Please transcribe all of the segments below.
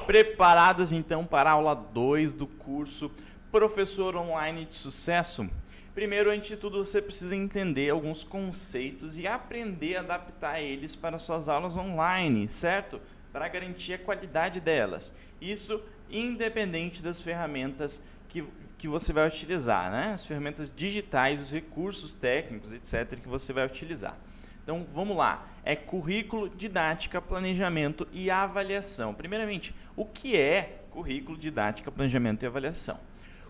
Preparados então para a aula 2 do curso Professor Online de Sucesso? Primeiro, antes de tudo, você precisa entender alguns conceitos e aprender a adaptar eles para suas aulas online, certo? Para garantir a qualidade delas. Isso independente das ferramentas que você vai utilizar, né? As ferramentas digitais, os recursos técnicos, etc., que você vai utilizar. Então, vamos lá. É currículo, didática, planejamento e avaliação. Primeiramente, o que é currículo, didática, planejamento e avaliação?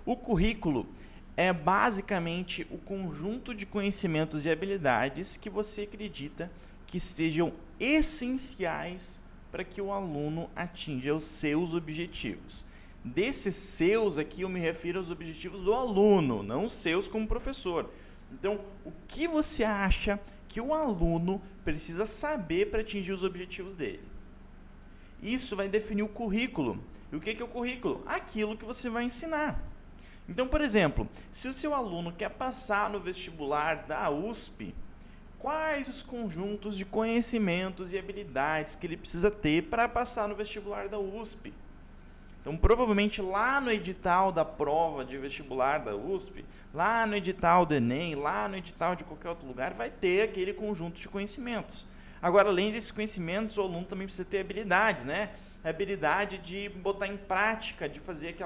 O currículo é basicamente o conjunto de conhecimentos e habilidades que você acredita que sejam essenciais para que o aluno atinja os seus objetivos. Desses seus aqui eu me refiro aos objetivos do aluno, não os seus como professor. Então, o que você acha que o aluno precisa saber para atingir os objetivos dele? Isso vai definir o currículo. E o que é o currículo? Aquilo que você vai ensinar. Então, por exemplo, se o seu aluno quer passar no vestibular da USP, quais os conjuntos de conhecimentos e habilidades que ele precisa ter para passar no vestibular da USP? Então, provavelmente lá no edital da prova de vestibular da USP, lá no edital do Enem, lá no edital de qualquer outro lugar, vai ter aquele conjunto de conhecimentos. Agora, além desses conhecimentos, o aluno também precisa ter habilidades, né? A habilidade de botar em prática, de fazer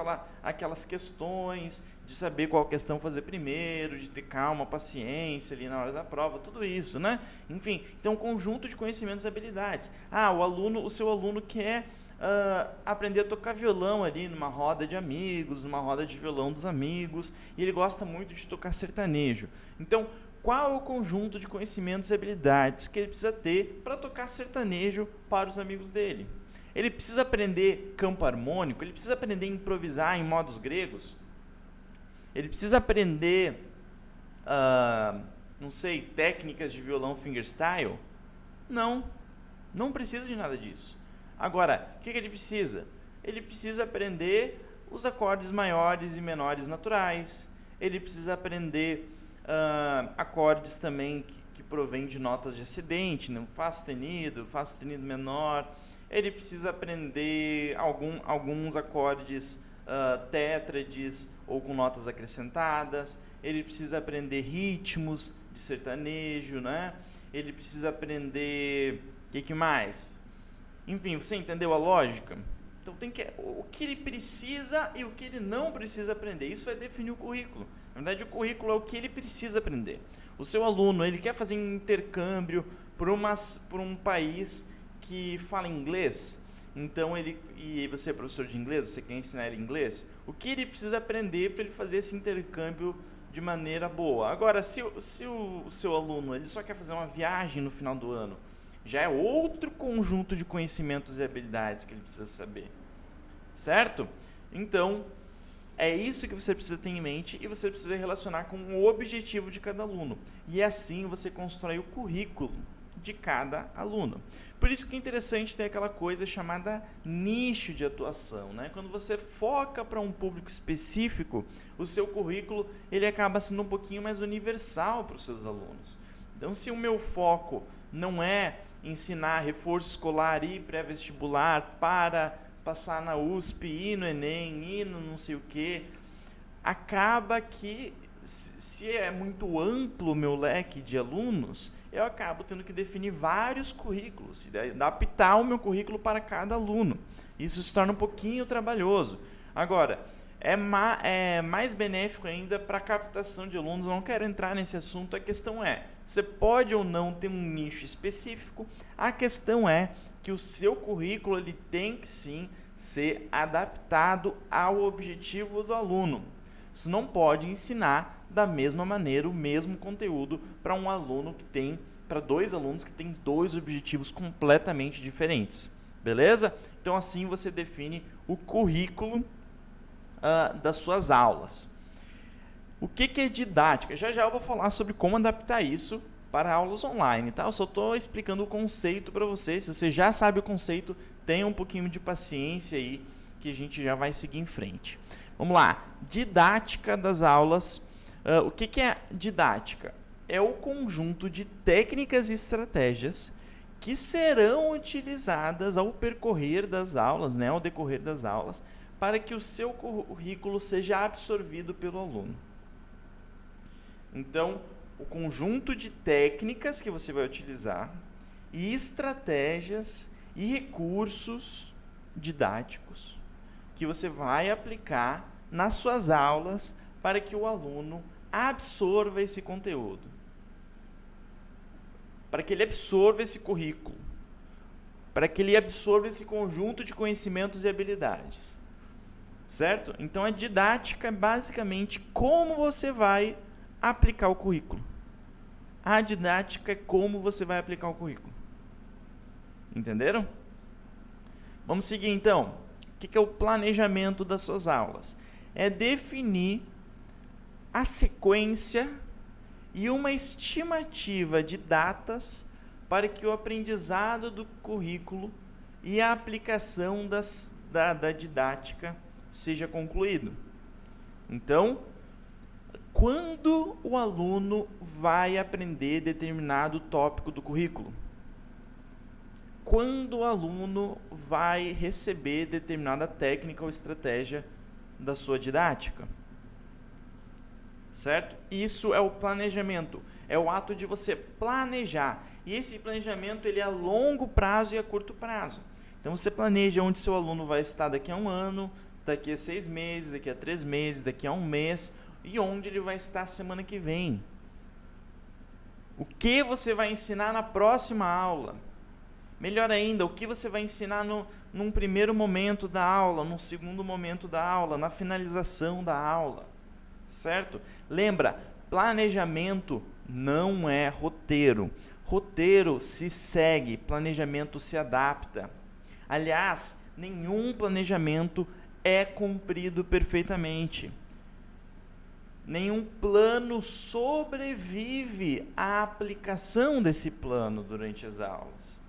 aquelas questões, de saber qual questão fazer primeiro, de ter calma, paciência ali na hora da prova, tudo isso, né? Enfim, então um conjunto de conhecimentos e habilidades. O seu aluno quer aprender a tocar violão ali numa roda de amigos, numa roda de violão dos amigos, e ele gosta muito de tocar sertanejo. Então, qual é o conjunto de conhecimentos e habilidades que ele precisa ter para tocar sertanejo para os amigos dele? Ele precisa aprender campo harmônico? Ele precisa aprender a improvisar em modos gregos? Ele precisa aprender, técnicas de violão fingerstyle? Não precisa de nada disso. Agora, o que ele precisa? Ele precisa aprender os acordes maiores e menores naturais. Ele precisa aprender acordes também que provêm de notas de acidente, né? Fá sustenido menor. Ele precisa aprender alguns acordes tétrades ou com notas acrescentadas. Ele precisa aprender ritmos de sertanejo, né? Ele precisa aprender... O que mais? Enfim, você entendeu a lógica? Então, o que ele precisa e o que ele não precisa aprender. Isso vai definir o currículo. Na verdade, o currículo é o que ele precisa aprender. O seu aluno, ele quer fazer um intercâmbio por um país que fala inglês. Então, e você é professor de inglês, você quer ensinar ele inglês? O que ele precisa aprender para ele fazer esse intercâmbio de maneira boa? Agora, se o seu aluno ele só quer fazer uma viagem no final do ano, já é outro conjunto de conhecimentos e habilidades que ele precisa saber, certo? Então, é isso que você precisa ter em mente e você precisa relacionar com o objetivo de cada aluno. E assim você constrói o currículo de cada aluno. Por isso que é interessante ter aquela coisa chamada nicho de atuação, né? Quando você foca para um público específico, o seu currículo ele acaba sendo um pouquinho mais universal para os seus alunos. Então, se o meu foco não é ensinar reforço escolar e pré-vestibular para passar na USP, ir no Enem, ir no não sei o quê, acaba que, se é muito amplo o meu leque de alunos, eu acabo tendo que definir vários currículos, adaptar o meu currículo para cada aluno. Isso se torna um pouquinho trabalhoso. Agora, é mais benéfico ainda para a captação de alunos. Eu não quero entrar nesse assunto. A questão é, você pode ou não ter um nicho específico. A questão é que o seu currículo ele tem que sim ser adaptado ao objetivo do aluno. Você não pode ensinar da mesma maneira o mesmo conteúdo para dois alunos que têm dois objetivos completamente diferentes. Beleza? Então assim você define o currículo das suas aulas. O que é didática? Já eu vou falar sobre como adaptar isso para aulas online, tá? Eu só estou explicando o conceito para vocês. Se você já sabe o conceito, tenha um pouquinho de paciência aí, que a gente já vai seguir em frente. Vamos lá. Didática das aulas. O que é didática? É o conjunto de técnicas e estratégias que serão utilizadas ao percorrer das aulas, né, ao decorrer das aulas, para que o seu currículo seja absorvido pelo aluno. Então, o conjunto de técnicas que você vai utilizar e estratégias e recursos didáticos que você vai aplicar nas suas aulas para que o aluno absorva esse conteúdo, para que ele absorva esse currículo, para que ele absorva esse conjunto de conhecimentos e habilidades, certo? Então, a didática é basicamente como você vai aplicar o currículo. A didática é como você vai aplicar o currículo. Entenderam? Vamos seguir então. O que é o planejamento das suas aulas? É definir a sequência e uma estimativa de datas para que o aprendizado do currículo e a aplicação da didática seja concluído. Então, quando o aluno vai aprender determinado tópico do currículo? Quando o aluno vai receber determinada técnica ou estratégia da sua didática? Certo? Isso é o planejamento, é o ato de você planejar. E esse planejamento ele é a longo prazo e a curto prazo. Então você planeja onde seu aluno vai estar daqui a 1 ano, daqui a 6 meses, daqui a 3 meses, daqui a 1 mês, e onde ele vai estar semana que vem. O que você vai ensinar na próxima aula? Melhor ainda, o que você vai ensinar num primeiro momento da aula, num segundo momento da aula, na finalização da aula, certo? Lembra, planejamento não é roteiro. Roteiro se segue, planejamento se adapta. Aliás, nenhum planejamento é cumprido perfeitamente. Nenhum plano sobrevive à aplicação desse plano durante as aulas.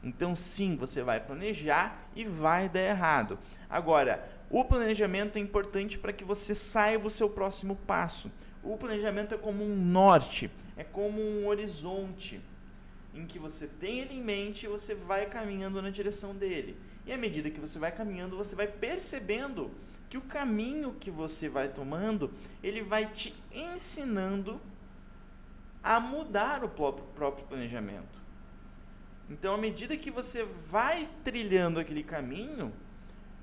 Então, sim, você vai planejar e vai dar errado. Agora, o planejamento é importante para que você saiba o seu próximo passo. O planejamento é como um norte, é como um horizonte, em que você tem ele em mente e você vai caminhando na direção dele. E à medida que você vai caminhando, você vai percebendo que o caminho que você vai tomando, ele vai te ensinando a mudar o próprio planejamento. Então, à medida que você vai trilhando aquele caminho,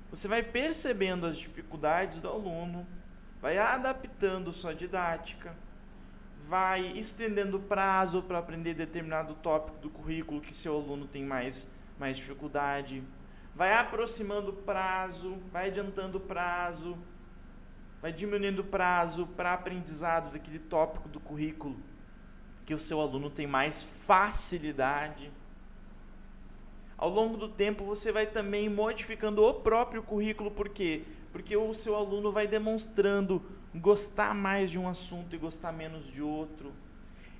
você vai percebendo as dificuldades do aluno, vai adaptando sua didática, vai estendendo o prazo para aprender determinado tópico do currículo que seu aluno tem mais dificuldade, vai aproximando o prazo, vai adiantando o prazo, vai diminuindo o prazo para aprendizado daquele tópico do currículo que o seu aluno tem mais facilidade. Ao longo do tempo, você vai também modificando o próprio currículo, por quê? Porque o seu aluno vai demonstrando gostar mais de um assunto e gostar menos de outro.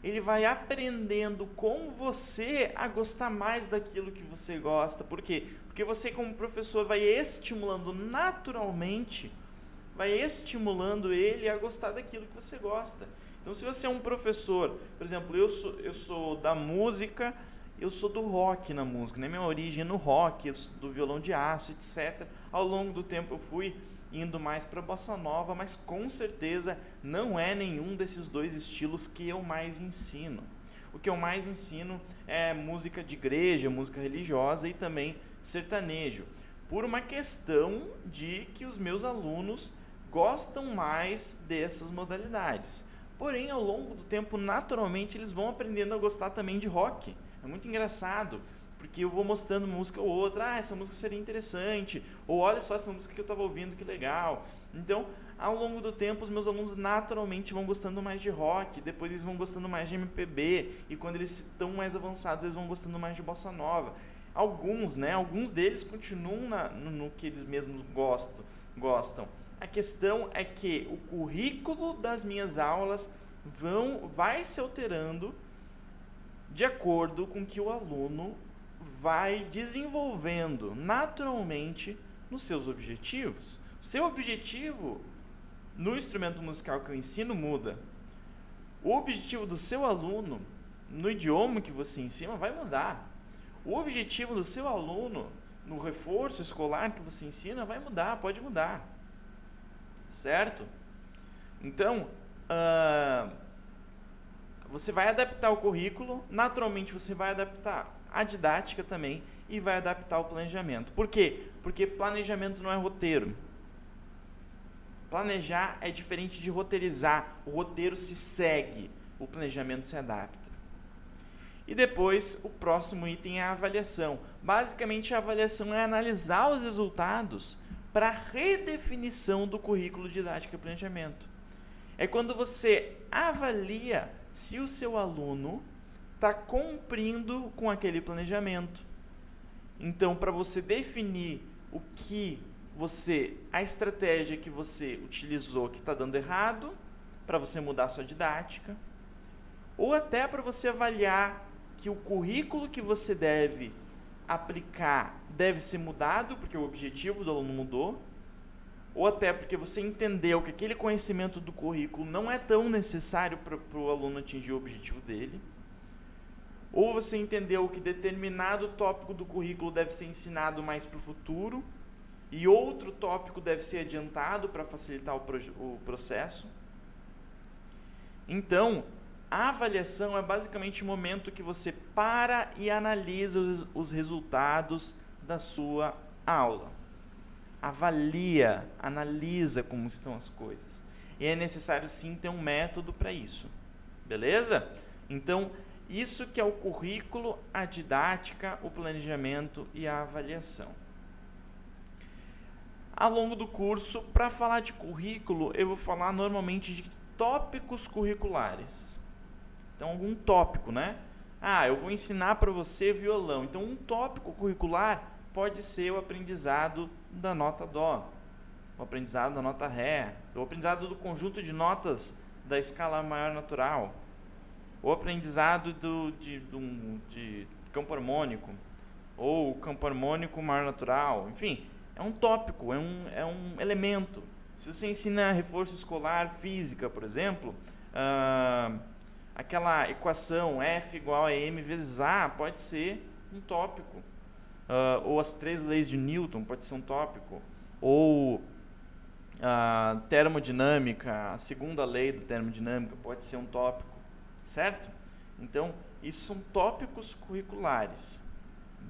Ele vai aprendendo com você a gostar mais daquilo que você gosta. Por quê? Porque você, como professor, vai estimulando naturalmente, vai estimulando ele a gostar daquilo que você gosta. Então, se você é um professor, por exemplo, eu sou da música, eu sou do rock na música, né? Minha origem é no rock, eu sou do violão de aço, etc. Ao longo do tempo eu fui indo mais para a bossa nova, mas com certeza não é nenhum desses dois estilos que eu mais ensino. O que eu mais ensino é música de igreja, música religiosa e também sertanejo, por uma questão de que os meus alunos gostam mais dessas modalidades. Porém, ao longo do tempo, naturalmente, eles vão aprendendo a gostar também de rock. É muito engraçado, porque eu vou mostrando uma música ou outra, essa música seria interessante, ou olha só essa música que eu estava ouvindo, que legal. Então, ao longo do tempo, os meus alunos naturalmente vão gostando mais de rock, depois eles vão gostando mais de MPB, e quando eles estão mais avançados, eles vão gostando mais de bossa nova. Alguns deles continuam no que eles mesmos gostam. A questão é que o currículo das minhas aulas vai se alterando de acordo com que o aluno vai desenvolvendo naturalmente nos seus objetivos. O seu objetivo no instrumento musical que eu ensino muda. O objetivo do seu aluno no idioma que você ensina vai mudar. O objetivo do seu aluno no reforço escolar que você ensina vai mudar, pode mudar. Certo? Então, você vai adaptar o currículo, naturalmente você vai adaptar a didática também e vai adaptar o planejamento. Por quê? Porque planejamento não é roteiro. Planejar é diferente de roteirizar. O roteiro se segue, o planejamento se adapta. E depois, o próximo item é a avaliação. Basicamente, a avaliação é analisar os resultados para a redefinição do currículo didático e planejamento. É quando você avalia se o seu aluno está cumprindo com aquele planejamento. Então, para você definir a estratégia que você utilizou que está dando errado, para você mudar a sua didática, ou até para você avaliar que o currículo que você deve aplicar deve ser mudado, porque o objetivo do aluno mudou, ou até porque você entendeu que aquele conhecimento do currículo não é tão necessário para o aluno atingir o objetivo dele, ou você entendeu que determinado tópico do currículo deve ser ensinado mais para o futuro, e outro tópico deve ser adiantado para facilitar o processo. Então, a avaliação é basicamente o momento que você para e analisa os resultados da sua aula. Avalia, analisa como estão as coisas. E é necessário sim ter um método para isso. Beleza? Então, isso que é o currículo, a didática, o planejamento e a avaliação. Ao longo do curso, para falar de currículo, eu vou falar normalmente de tópicos curriculares. Então, algum tópico, né? Eu vou ensinar para você violão. Então, um tópico curricular pode ser o aprendizado da nota Dó, o aprendizado da nota Ré, o aprendizado do conjunto de notas da escala maior natural, o aprendizado de campo harmônico, ou campo harmônico maior natural, enfim, é um tópico, é um elemento. Se você ensina reforço escolar, física, por exemplo, aquela equação F igual a M vezes A pode ser um tópico. Ou as 3 leis de Newton pode ser um tópico. Ou a termodinâmica, a segunda lei da termodinâmica pode ser um tópico. Certo? Então, isso são tópicos curriculares.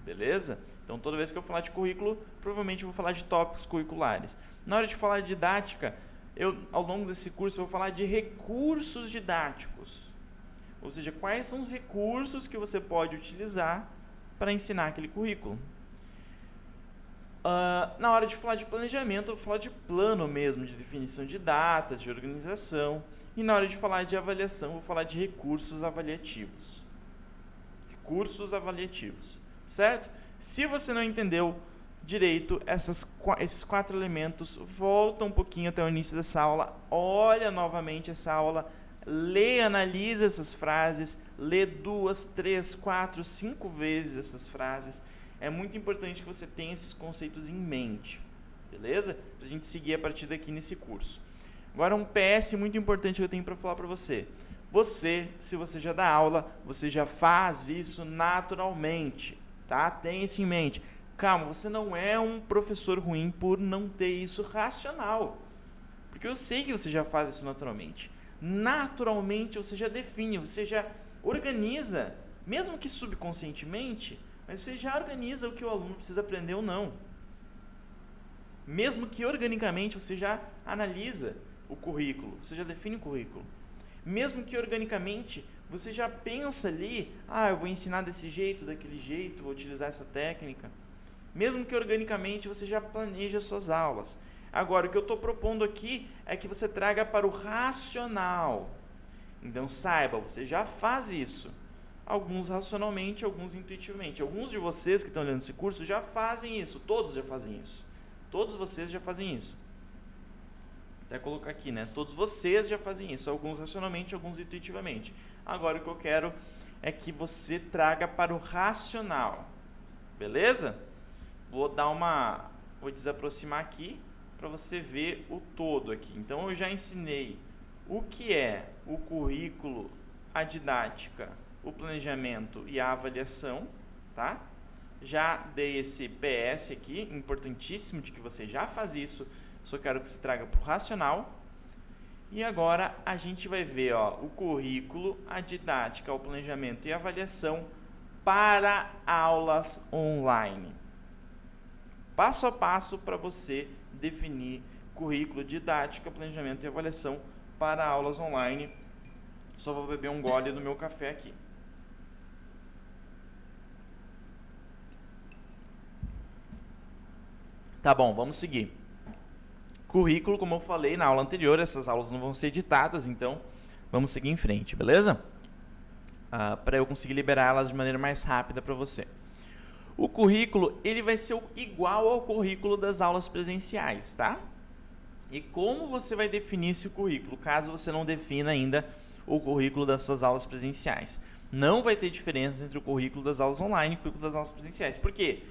Beleza? Então, toda vez que eu falar de currículo, provavelmente eu vou falar de tópicos curriculares. Na hora de falar de didática, ao longo desse curso, eu vou falar de recursos didáticos. Ou seja, quais são os recursos que você pode utilizar para ensinar aquele currículo. Na hora de falar de planejamento, eu vou falar de plano mesmo, de definição de datas, de organização. E na hora de falar de avaliação, eu vou falar de recursos avaliativos. Recursos avaliativos. Certo? Se você não entendeu direito esses 4 elementos, volta um pouquinho até o início dessa aula, olha novamente essa aula, lê, analisa essas frases, lê 2, 3, 4, 5 vezes essas frases. É muito importante que você tenha esses conceitos em mente, beleza? Para a gente seguir a partir daqui nesse curso. Agora, um PS muito importante que eu tenho para falar para você. Se você já dá aula, você já faz isso naturalmente, tá? Tenha isso em mente. Calma, você não é um professor ruim por não ter isso racional. Porque eu sei que você já faz isso naturalmente. Naturalmente você já define, você já organiza, mesmo que subconscientemente, mas você já organiza o que o aluno precisa aprender ou não. Mesmo que organicamente você já analisa o currículo, você já define o currículo. Mesmo que organicamente você já pensa ali, eu vou ensinar desse jeito, daquele jeito, vou utilizar essa técnica. Mesmo que organicamente você já planeja as suas aulas. Agora, o que eu estou propondo aqui é que você traga para o racional. Então, saiba, você já faz isso. Alguns racionalmente, alguns intuitivamente. Alguns de vocês que estão olhando esse curso já fazem isso. Todos já fazem isso. Todos vocês já fazem isso. Vou até colocar aqui, né? Todos vocês já fazem isso. Alguns racionalmente, alguns intuitivamente. Agora, o que eu quero é que você traga para o racional. Beleza? Vou desaproximar aqui para você ver o todo aqui. Então, eu já ensinei o que é o currículo, a didática, o planejamento e a avaliação, tá? já dei esse PS aqui, importantíssimo de que você já faz isso, só quero que você traga para o racional. E agora a gente vai ver o currículo, a didática, o planejamento e a avaliação para aulas online. Passo a passo para você definir currículo, didática, planejamento e avaliação para aulas online. Só vou beber um gole do meu café aqui. Tá bom, vamos seguir. Currículo, como eu falei na aula anterior, essas aulas não vão ser editadas, então vamos seguir em frente, beleza? Para eu conseguir liberar elas de maneira mais rápida para você. O currículo, ele vai ser igual ao currículo das aulas presenciais, tá? E como você vai definir esse currículo, caso você não defina ainda o currículo das suas aulas presenciais? Não vai ter diferença entre o currículo das aulas online e o currículo das aulas presenciais. Por quê?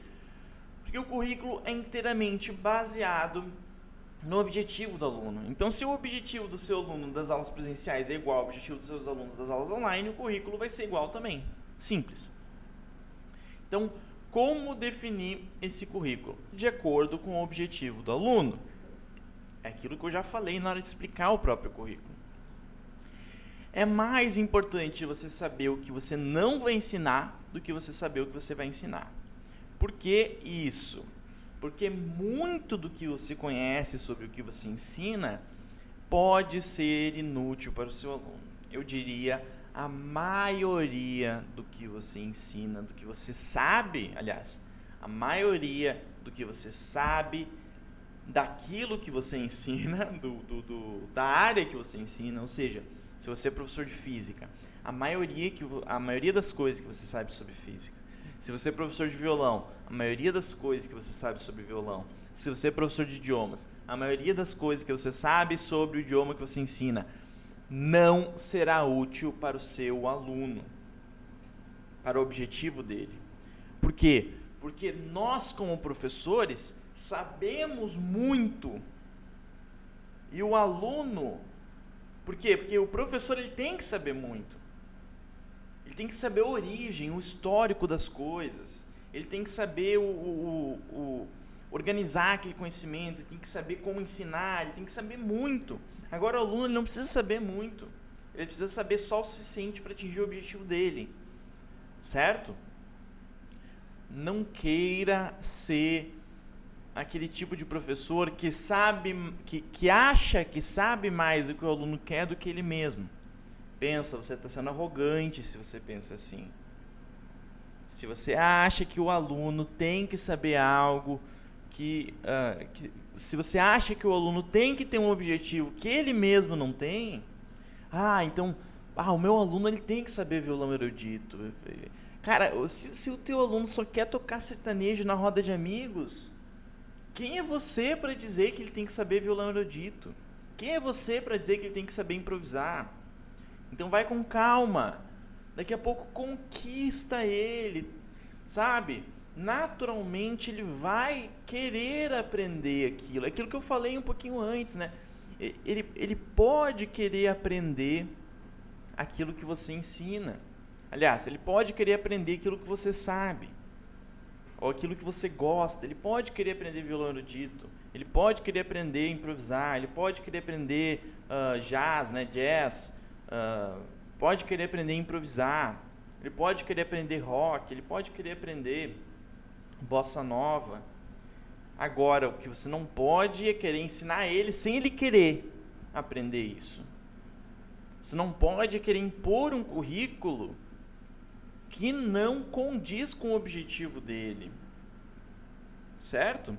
Porque o currículo é inteiramente baseado no objetivo do aluno. Então, se o objetivo do seu aluno das aulas presenciais é igual ao objetivo dos seus alunos das aulas online, o currículo vai ser igual também. Simples. Então, como definir esse currículo? De acordo com o objetivo do aluno. É aquilo que eu já falei na hora de explicar o próprio currículo. É mais importante você saber o que você não vai ensinar do que você saber o que você vai ensinar. Por que isso? Porque muito do que você conhece sobre o que você ensina pode ser inútil para o seu aluno. Eu diria a maioria do que você ensina, do que você sabe, aliás, a maioria do que você sabe daquilo que você ensina, da área que você ensina, ou seja, se você é professor de física, a maioria das coisas que você sabe sobre física. Se você é professor de violão, a maioria das coisas que você sabe sobre violão. Se você é professor de idiomas, a maioria das coisas que você sabe sobre o idioma que você ensina não será útil para o seu aluno, para o objetivo dele. Por quê? Porque nós, como professores, sabemos muito. E o aluno... Por quê? Porque o professor ele tem que saber muito. Ele tem que saber a origem, o histórico das coisas. Ele tem que saber organizar aquele conhecimento, ele tem que saber como ensinar, ele tem que saber muito. Agora o aluno ele não precisa saber muito. Ele precisa saber só o suficiente para atingir o objetivo dele. Certo? Não queira ser aquele tipo de professor que sabe, que acha que sabe mais do que o aluno quer do que ele mesmo. Pensa, você está sendo arrogante se você pensa assim. Se você acha que o aluno tem que saber algo, se você acha que o aluno tem que ter um objetivo que ele mesmo não tem, então, o meu aluno ele tem que saber violão erudito. Cara, se o teu aluno só quer tocar sertanejo na roda de amigos, quem é você para dizer que ele tem que saber violão erudito? Quem é você para dizer que ele tem que saber improvisar? Então vai com calma. Daqui a pouco conquista ele, sabe? Naturalmente ele vai querer aprender aquilo. Aquilo que eu falei um pouquinho antes, né? Ele pode querer aprender aquilo que você ensina. Aliás, ele pode querer aprender aquilo que você sabe. Ou aquilo que você gosta. Ele pode querer aprender violão erudito. Ele pode querer aprender a improvisar. Ele pode querer aprender jazz. Pode querer aprender a improvisar, ele pode querer aprender rock, ele pode querer aprender bossa nova. Agora, o que você não pode é querer ensinar ele sem ele querer aprender isso. Você não pode querer impor um currículo que não condiz com o objetivo dele. Certo?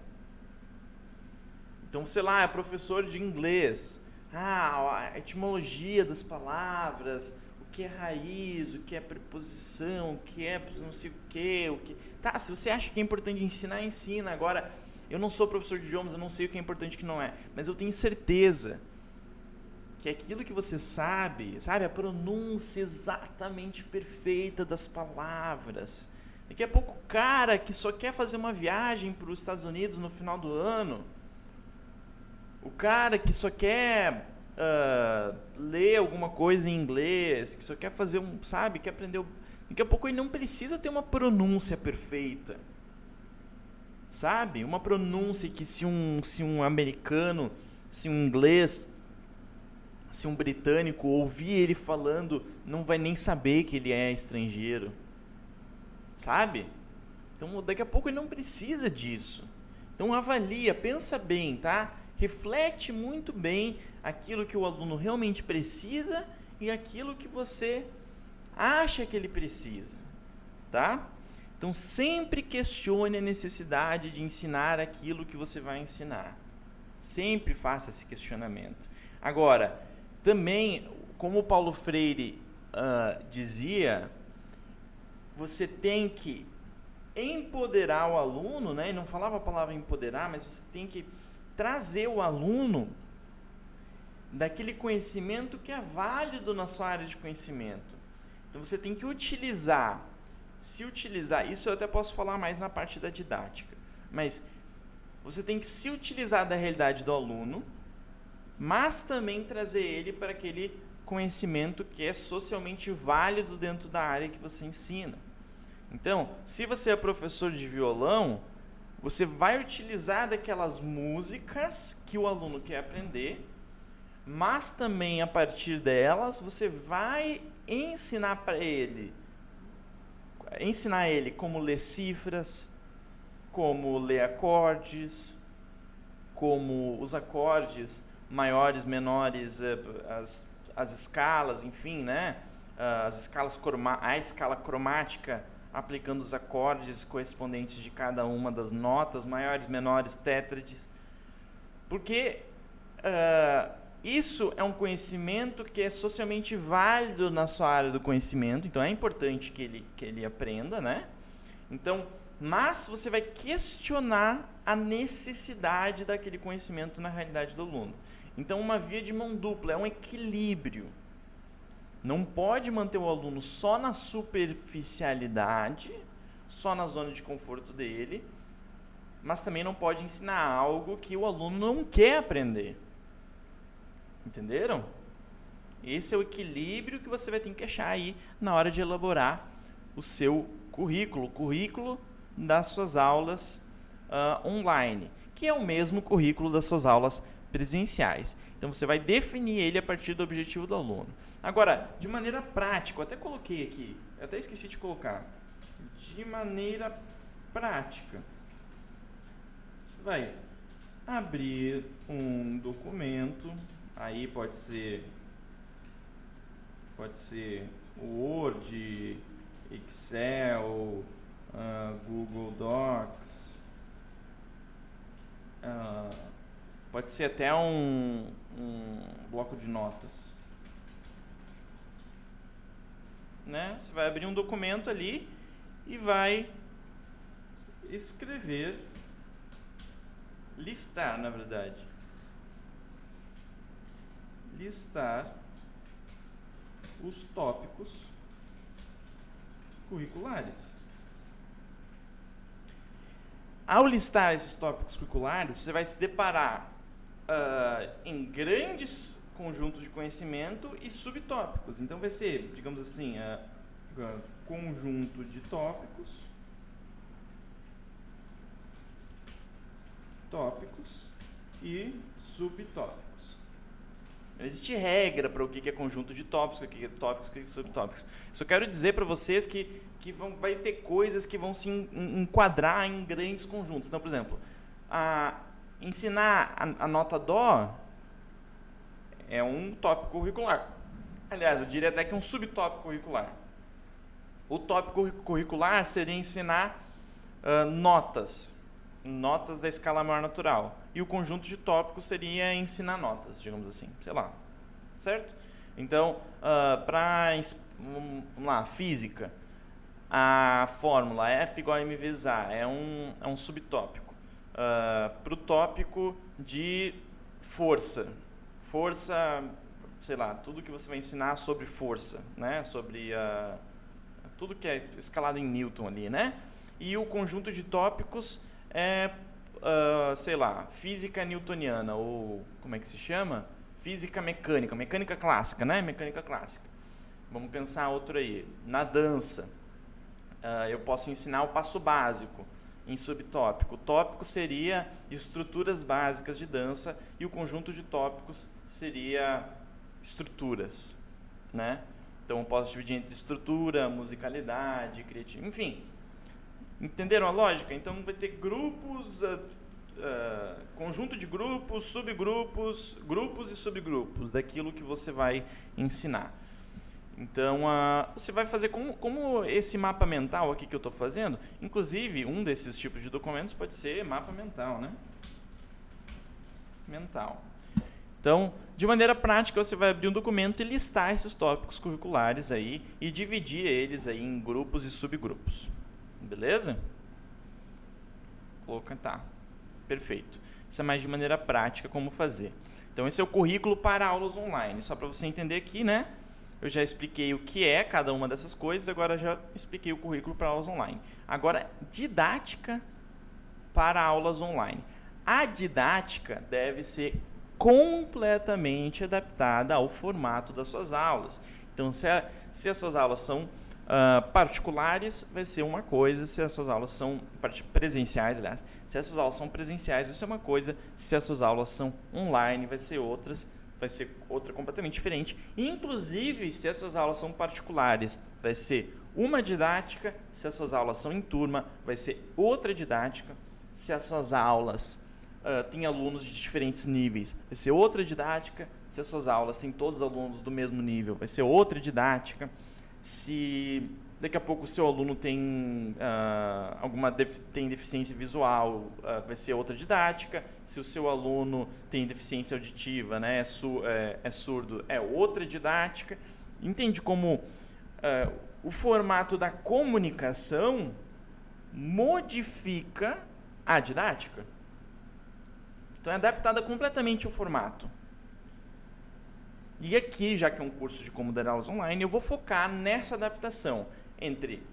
Então, sei lá, é professor de inglês. A etimologia das palavras, o que é raiz, o que é preposição, o que é não sei o que. Tá, se você acha que é importante ensinar, ensina. Agora, eu não sou professor de idiomas, eu não sei o que é importante e o que não é. Mas eu tenho certeza que aquilo que você sabe, a pronúncia exatamente perfeita das palavras. Daqui a pouco o cara que só quer fazer uma viagem para os Estados Unidos no final do ano, o cara que só quer ler alguma coisa em inglês, que só quer fazer quer aprender... Daqui a pouco ele não precisa ter uma pronúncia perfeita. sabe? Uma pronúncia que se um americano, se um inglês, se um britânico ouvir ele falando, não vai nem saber que ele é estrangeiro, sabe? Então daqui a pouco ele não precisa disso. Então avalia, pensa bem, tá? Reflete muito bem aquilo que o aluno realmente precisa e aquilo que você acha que ele precisa, tá? Então sempre questione a necessidade de ensinar aquilo que você vai ensinar. Sempre faça esse questionamento. Agora, também, como o Paulo Freire dizia, você tem que empoderar o aluno, né? Ele não falava a palavra empoderar, mas você tem que trazer o aluno daquele conhecimento que é válido na sua área de conhecimento. Então você tem que se utilizar, isso eu até posso falar mais na parte da didática, mas você tem que se utilizar da realidade do aluno, mas também trazer ele para aquele conhecimento que é socialmente válido dentro da área que você ensina. Então, se você é professor de violão, você vai utilizar daquelas músicas que o aluno quer aprender, mas também a partir delas você vai ensinar ele como ler cifras, como ler acordes, como os acordes maiores, menores, as escalas, enfim, né? A escala cromática, aplicando os acordes correspondentes de cada uma das notas, maiores, menores, tétrades. Porque isso é um conhecimento que é socialmente válido na sua área do conhecimento, então é importante que ele aprenda, né? Então, mas você vai questionar a necessidade daquele conhecimento na realidade do aluno. Então, uma via de mão dupla, é um equilíbrio. Não pode manter o aluno só na superficialidade, só na zona de conforto dele, mas também não pode ensinar algo que o aluno não quer aprender. Entenderam? Esse é o equilíbrio que você vai ter que achar aí na hora de elaborar o seu currículo, o currículo das suas aulas online, que é o mesmo currículo das suas aulas presenciais. Então você vai definir ele a partir do objetivo do aluno. Agora, de maneira prática, eu até coloquei aqui, eu até esqueci de colocar. De maneira prática, vai abrir um documento, aí pode ser Word, Excel, Google Docs, pode ser até um bloco de notas, né? Você vai abrir um documento ali e vai listar os tópicos curriculares. Ao listar esses tópicos curriculares, você vai se deparar em grandes conjuntos de conhecimento e subtópicos. Então vai ser, digamos assim, conjunto de tópicos e subtópicos. Não existe regra para o que é conjunto de tópicos, o que é tópicos, o que é subtópicos. Só quero dizer para vocês que vai ter coisas que vão se enquadrar em grandes conjuntos. Então, por exemplo, ensinar a nota Dó é um tópico curricular. Aliás, eu diria até que é um subtópico curricular. O tópico curricular seria ensinar notas da escala maior natural. E o conjunto de tópicos seria ensinar notas, digamos assim, sei lá, certo? Então, vamos lá, física, a fórmula F igual a M vezes A é um subtópico. Para o tópico de força, sei lá, tudo que você vai ensinar sobre força, né? Sobre tudo que é escalado em Newton ali, né? E o conjunto de tópicos é, sei lá, física newtoniana, ou como é que se chama? Física mecânica clássica, né? Mecânica clássica. Vamos pensar outro aí. Na dança, eu posso ensinar o passo básico. em subtópico. O tópico seria estruturas básicas de dança e o conjunto de tópicos seria estruturas, né? Então eu posso dividir entre estrutura, musicalidade, criatividade, enfim. Entenderam a lógica? Então vai ter grupos, conjunto de grupos, subgrupos, grupos e subgrupos daquilo que você vai ensinar. Então, você vai fazer como esse mapa mental aqui que eu estou fazendo. Inclusive, um desses tipos de documentos pode ser mapa mental, né? Mental. Então, de maneira prática, você vai abrir um documento e listar esses tópicos curriculares aí e dividir eles aí em grupos e subgrupos. Beleza? Coloca, tá. Perfeito. Isso é mais de maneira prática como fazer. Então, esse é o currículo para aulas online. Só para você entender aqui, né? Eu já expliquei o que é cada uma dessas coisas, agora já expliquei o currículo para aulas online. Agora, didática para aulas online. A didática deve ser completamente adaptada ao formato das suas aulas. Então, se as suas aulas são particulares, vai ser uma coisa. Se as suas aulas são presenciais, aliás, se as suas aulas são presenciais, vai ser uma coisa. Se as suas aulas são online, vai ser outra completamente diferente. Inclusive, se as suas aulas são particulares, vai ser uma didática. Se as suas aulas são em turma, vai ser outra didática. Se as suas aulas têm alunos de diferentes níveis, vai ser outra didática. Se as suas aulas têm todos os alunos do mesmo nível, vai ser outra didática. Se daqui a pouco o seu aluno tem tem deficiência visual, vai ser outra didática. Se o seu aluno tem deficiência auditiva, né, é surdo, é outra didática. Entende como o formato da comunicação modifica a didática? Então é adaptada completamente ao formato. E aqui, já que é um curso de como dar aulas online, eu vou focar nessa adaptação entre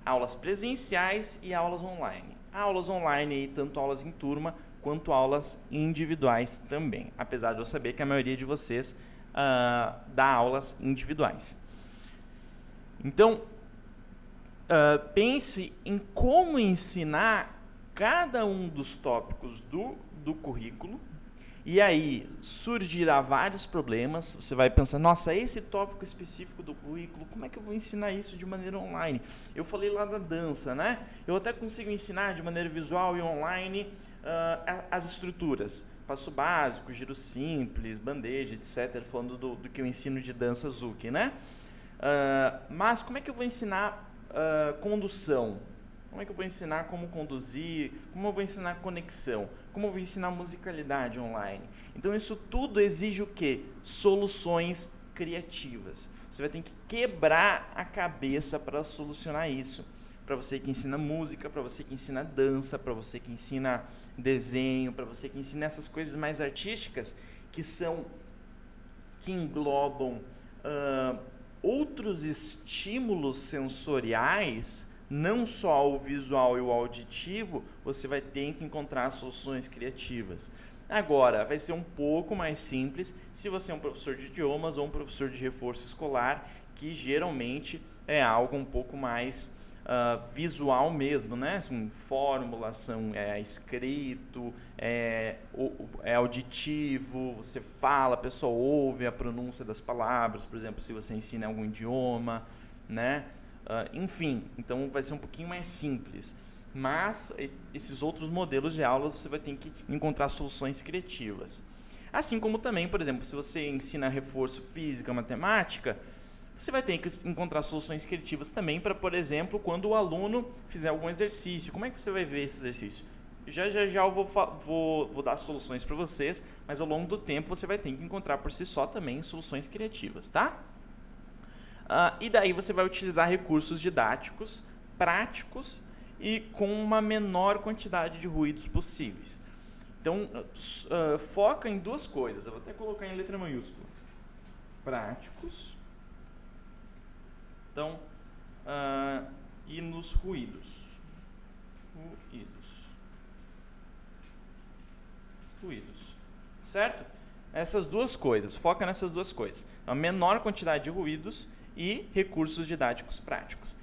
aulas presenciais e aulas online. Aulas online, tanto aulas em turma quanto aulas individuais também, apesar de eu saber que a maioria de vocês dá aulas individuais. Então, pense em como ensinar cada um dos tópicos do currículo. E aí surgirá vários problemas. Você vai pensar, nossa, esse tópico específico do currículo, como é que eu vou ensinar isso de maneira online? Eu falei lá da dança, né? Eu até consigo ensinar de maneira visual e online as estruturas. Passo básico, giro simples, bandeja, etc. Falando do que eu ensino de dança Zuki, né? Mas como é que eu vou ensinar condução? Como é que eu vou ensinar como conduzir? Como eu vou ensinar conexão? Como eu vou ensinar musicalidade online? Então, isso tudo exige o quê? Soluções criativas. Você vai ter que quebrar a cabeça para solucionar isso. Para você que ensina música, para você que ensina dança, para você que ensina desenho, para você que ensina essas coisas mais artísticas que englobam outros estímulos sensoriais. Não só o visual e o auditivo, você vai ter que encontrar soluções criativas. Agora, vai ser um pouco mais simples se você é um professor de idiomas ou um professor de reforço escolar, que geralmente é algo um pouco mais visual mesmo, né? Formulação escrito, é auditivo, você fala, a pessoa ouve a pronúncia das palavras, por exemplo, se você ensina algum idioma, né? Enfim, então vai ser um pouquinho mais simples. Mas esses outros modelos de aula você vai ter que encontrar soluções criativas. Assim como também, por exemplo, se você ensina reforço física, matemática, você vai ter que encontrar soluções criativas também para, por exemplo, quando o aluno fizer algum exercício. Como é que você vai ver esse exercício? Já eu vou dar soluções para vocês, mas ao longo do tempo você vai ter que encontrar por si só também soluções criativas, tá? E daí você vai utilizar recursos didáticos, práticos e com uma menor quantidade de ruídos possíveis. Então, foca em duas coisas. Eu vou até colocar em letra maiúscula. Práticos. Então, e nos ruídos. Ruídos. Certo? Essas duas coisas. Foca nessas duas coisas. A menor quantidade de ruídos e recursos didáticos práticos.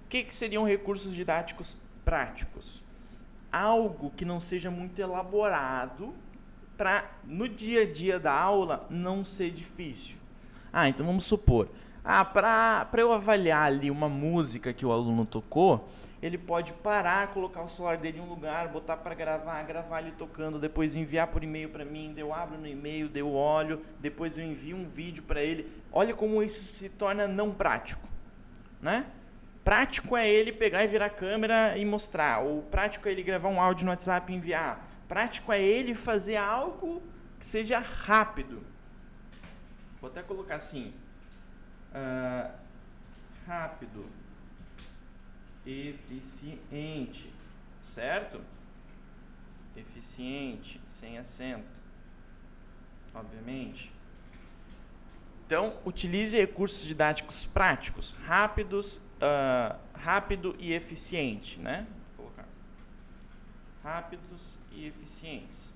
O que seriam recursos didáticos práticos? algo que não seja muito elaborado para no dia a dia da aula não ser difícil. Então vamos supor, para eu avaliar ali uma música que o aluno tocou, ele pode parar, colocar o celular dele em um lugar, botar para gravar ele tocando, depois enviar por e-mail para mim, eu abro no e-mail, eu olho, depois eu envio um vídeo para ele. Olha como isso se torna não prático, né? Prático é ele pegar e virar a câmera e mostrar, ou prático é ele gravar um áudio no WhatsApp e enviar. Prático é ele fazer algo que seja rápido. Vou até colocar assim, rápido, eficiente, certo? Eficiente, sem acento, obviamente. Então, utilize recursos didáticos práticos, rápidos, rápido e eficiente, né? Vou colocar rápidos e eficientes.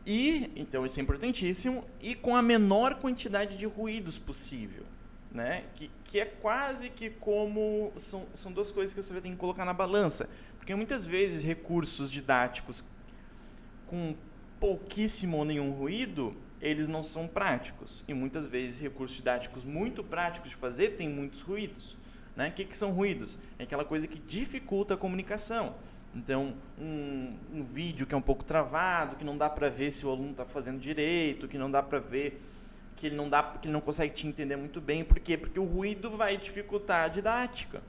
E, então, isso é importantíssimo, e com a menor quantidade de ruídos possível, né? Que é quase que como... São duas coisas que você vai ter que colocar na balança, porque muitas vezes recursos didáticos com pouquíssimo ou nenhum ruído, eles não são práticos, e muitas vezes recursos didáticos muito práticos de fazer têm muitos ruídos, né? O que são ruídos? É aquela coisa que dificulta a comunicação. Então, um vídeo que é um pouco travado, que não dá para ver se o aluno está fazendo direito, que não dá para ver, que ele não consegue te entender muito bem. Por quê? Porque o ruído vai dificultar a didática.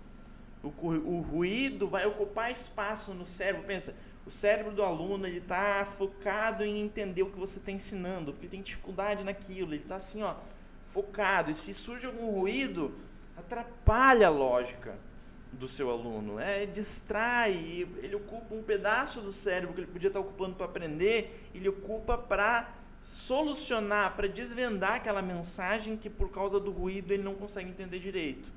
O ruído vai ocupar espaço no cérebro. Pensa, o cérebro do aluno está focado em entender o que você está ensinando, porque ele tem dificuldade naquilo, ele está assim, focado. E se surge algum ruído, atrapalha a lógica do seu aluno, distrai, ele ocupa um pedaço do cérebro que ele podia estar ocupando para aprender, ele ocupa para solucionar, para desvendar aquela mensagem que por causa do ruído ele não consegue entender direito.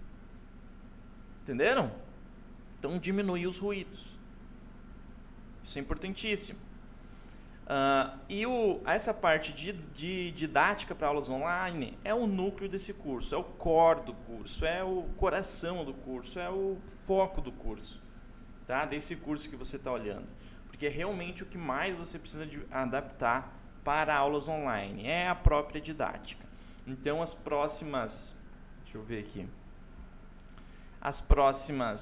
Entenderam? Então diminuir os ruídos. Isso é importantíssimo. Essa parte de didática para aulas online é o núcleo desse curso, é o core do curso, é o coração do curso, é o foco do curso, tá? Desse curso que você está olhando. Porque é realmente o que mais você precisa adaptar para aulas online, é a própria didática. Então as próximas, deixa eu ver aqui,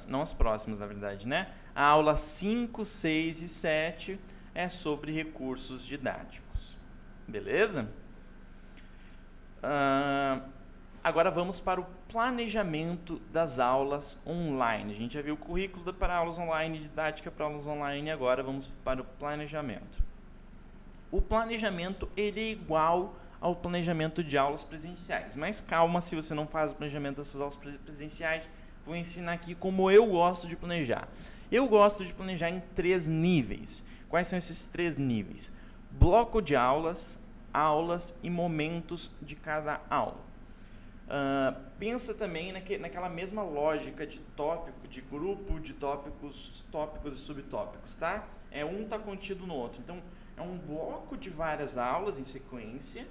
não as próximas na verdade, né? A aula 5, 6 e 7 é sobre recursos didáticos. Beleza? Agora vamos para o planejamento das aulas online. A gente já viu o currículo para aulas online, didática para aulas online, e agora vamos para o planejamento. O planejamento ele é igual ao planejamento de aulas presenciais. Mas calma, se você não faz o planejamento dessas aulas presenciais, vou ensinar aqui como eu gosto de planejar. Eu gosto de planejar em 3 níveis. Quais são esses 3 níveis? Bloco de aulas, aulas e momentos de cada aula. Pensa também naquela mesma lógica de tópico, de grupo, de tópicos e subtópicos, tá? Um está contido no outro. Então, é um bloco de várias aulas em sequência,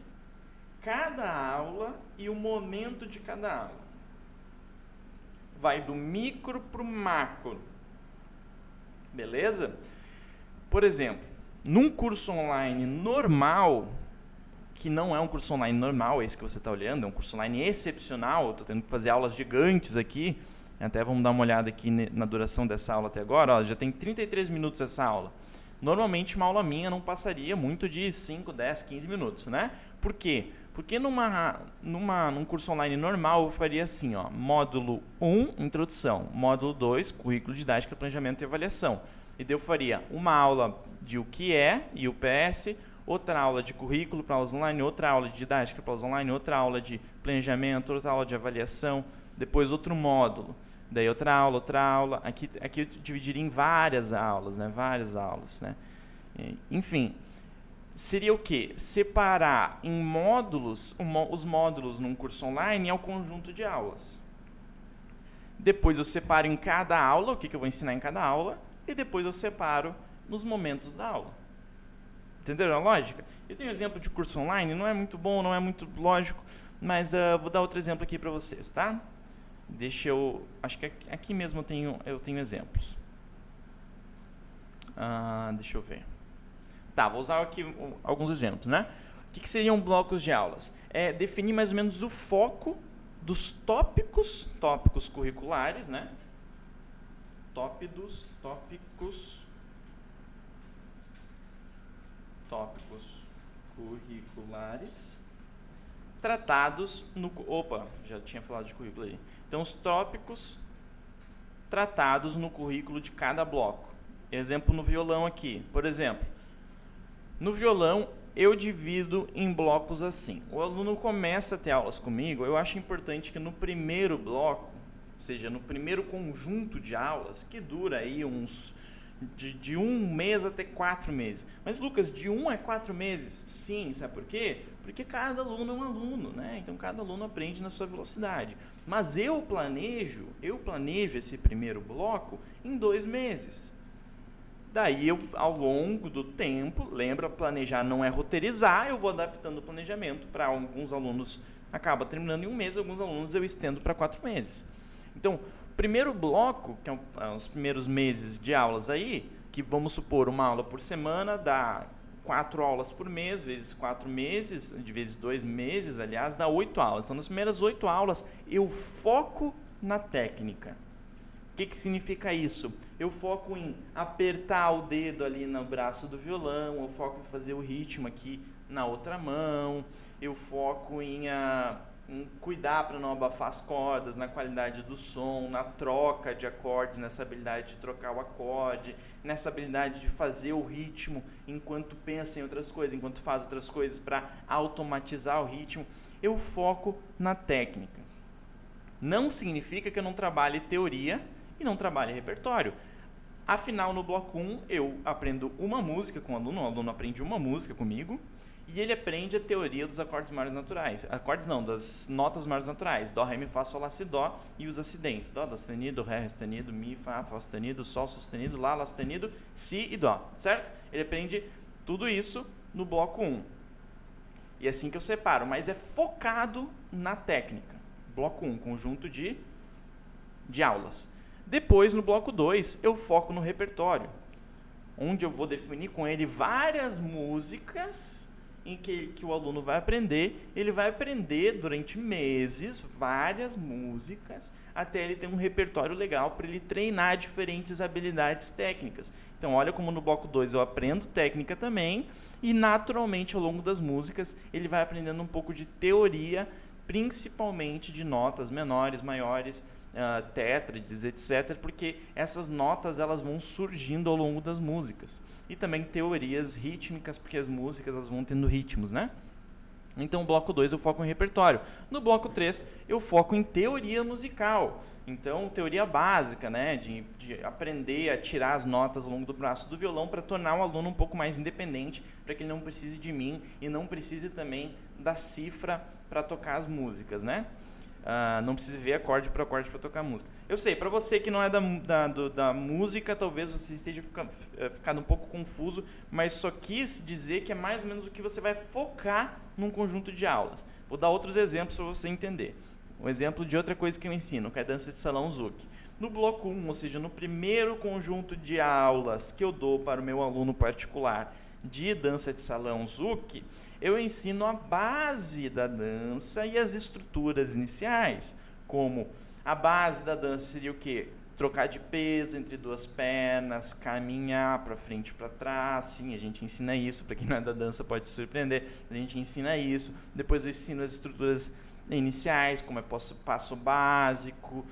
cada aula e o momento de cada aula. Vai do micro para o macro. Beleza? Por exemplo, num curso online normal, que não é um curso online normal, esse que você está olhando, é um curso online excepcional, estou tendo que fazer aulas gigantes aqui, até vamos dar uma olhada aqui na duração dessa aula até agora, já tem 33 minutos essa aula. Normalmente uma aula minha não passaria muito de 5, 10, 15 minutos, né? Por quê? Porque num curso online normal eu faria assim, módulo 1, introdução, módulo 2, currículo didática, planejamento e avaliação. E daí eu faria uma aula de o que é e o PS, outra aula de currículo para aulas online, outra aula de didática para aulas online, outra aula de planejamento, outra aula de avaliação, depois outro módulo, daí outra aula. Aqui eu dividiria em várias aulas, né? Enfim, seria o quê? Separar em módulos, os módulos num curso online é o conjunto de aulas. Depois eu separo em cada aula o que eu vou ensinar em cada aula, e depois eu separo nos momentos da aula. Entenderam a lógica? Eu tenho um exemplo de curso online, não é muito bom, não é muito lógico, mas vou dar outro exemplo aqui para vocês, tá? Acho que aqui mesmo eu tenho exemplos. Deixa eu ver. Tá, vou usar aqui alguns exemplos, né? O que seriam blocos de aulas? É definir mais ou menos o foco dos tópicos curriculares, né? Tópicos curriculares tratados no... Opa, já tinha falado de currículo aí. Então, os tópicos tratados no currículo de cada bloco. Exemplo no violão aqui. Por exemplo, no violão eu divido em blocos assim. O aluno começa a ter aulas comigo, eu acho importante que no primeiro bloco, ou seja, no primeiro conjunto de aulas, que dura aí uns de 1 mês até 4 meses. Mas, Lucas, de 1 a 4 meses? Sim, sabe por quê? Porque cada aluno é um aluno, né? Então, cada aluno aprende na sua velocidade. Mas eu planejo esse primeiro bloco em 2 meses. Daí, ao longo do tempo, lembra, planejar não é roteirizar, eu vou adaptando o planejamento. Para alguns alunos acaba terminando em 1 mês, alguns alunos eu estendo para 4 meses. Então, primeiro bloco, que é os primeiros meses de aulas aí, que vamos supor uma aula por semana, dá 4 aulas por mês, vezes 4 meses, de vezes 2 meses, aliás, dá 8 aulas. Então, nas primeiras 8 aulas, eu foco na técnica. O que significa isso? Eu foco em apertar o dedo ali no braço do violão, eu foco em fazer o ritmo aqui na outra mão, eu foco em cuidar para não abafar as cordas, na qualidade do som, na troca de acordes, nessa habilidade de trocar o acorde, nessa habilidade de fazer o ritmo enquanto pensa em outras coisas, enquanto faz outras coisas para automatizar o ritmo. Eu foco na técnica. Não significa que eu não trabalhe teoria e não trabalhe repertório. Afinal, no bloco 1, eu aprendo uma música com o aluno aprende uma música comigo, e ele aprende a teoria dos acordes maiores naturais. Acordes não, das notas maiores naturais. Dó, ré, mi, fá, sol, lá, si, dó. E os acidentes. Dó, dó sustenido, ré, ré sustenido, mi, fá, fá sustenido, sol sustenido, lá, lá sustenido, si e dó. Certo? Ele aprende tudo isso no bloco 1. E é assim que eu separo. Mas é focado na técnica. Bloco 1, conjunto de aulas. Depois, no bloco 2, eu foco no repertório. Onde eu vou definir com ele várias músicas em que o aluno vai aprender. Ele vai aprender durante meses várias músicas até ele ter um repertório legal para ele treinar diferentes habilidades técnicas. Então, olha como no bloco 2 eu aprendo técnica também e naturalmente ao longo das músicas ele vai aprendendo um pouco de teoria, principalmente de notas menores, maiores, tétrades, etc., porque essas notas elas vão surgindo ao longo das músicas. E também teorias rítmicas, porque as músicas elas vão tendo ritmos, né? Então, no bloco 2 eu foco em repertório. No bloco 3 eu foco em teoria musical. Então, teoria básica, né? De aprender a tirar as notas ao longo do braço do violão para tornar o aluno um pouco mais independente, para que ele não precise de mim e não precise também da cifra para tocar as músicas, né? Não precisa ver acorde por acorde para tocar música. Eu sei, para você que não é da música, talvez você esteja ficando um pouco confuso, mas só quis dizer que é mais ou menos o que você vai focar num conjunto de aulas. Vou dar outros exemplos para você entender. Um exemplo de outra coisa que eu ensino, que é a dança de salão Zouk. No bloco 1, ou seja, no primeiro conjunto de aulas que eu dou para o meu aluno particular de dança de salão Zouk, eu ensino a base da dança e as estruturas iniciais, como a base da dança seria o quê? Trocar de peso entre 2 pernas, caminhar para frente e para trás. Sim, a gente ensina isso, para quem não é da dança pode se surpreender, a gente ensina isso. Depois eu ensino as estruturas iniciais, como é passo básico,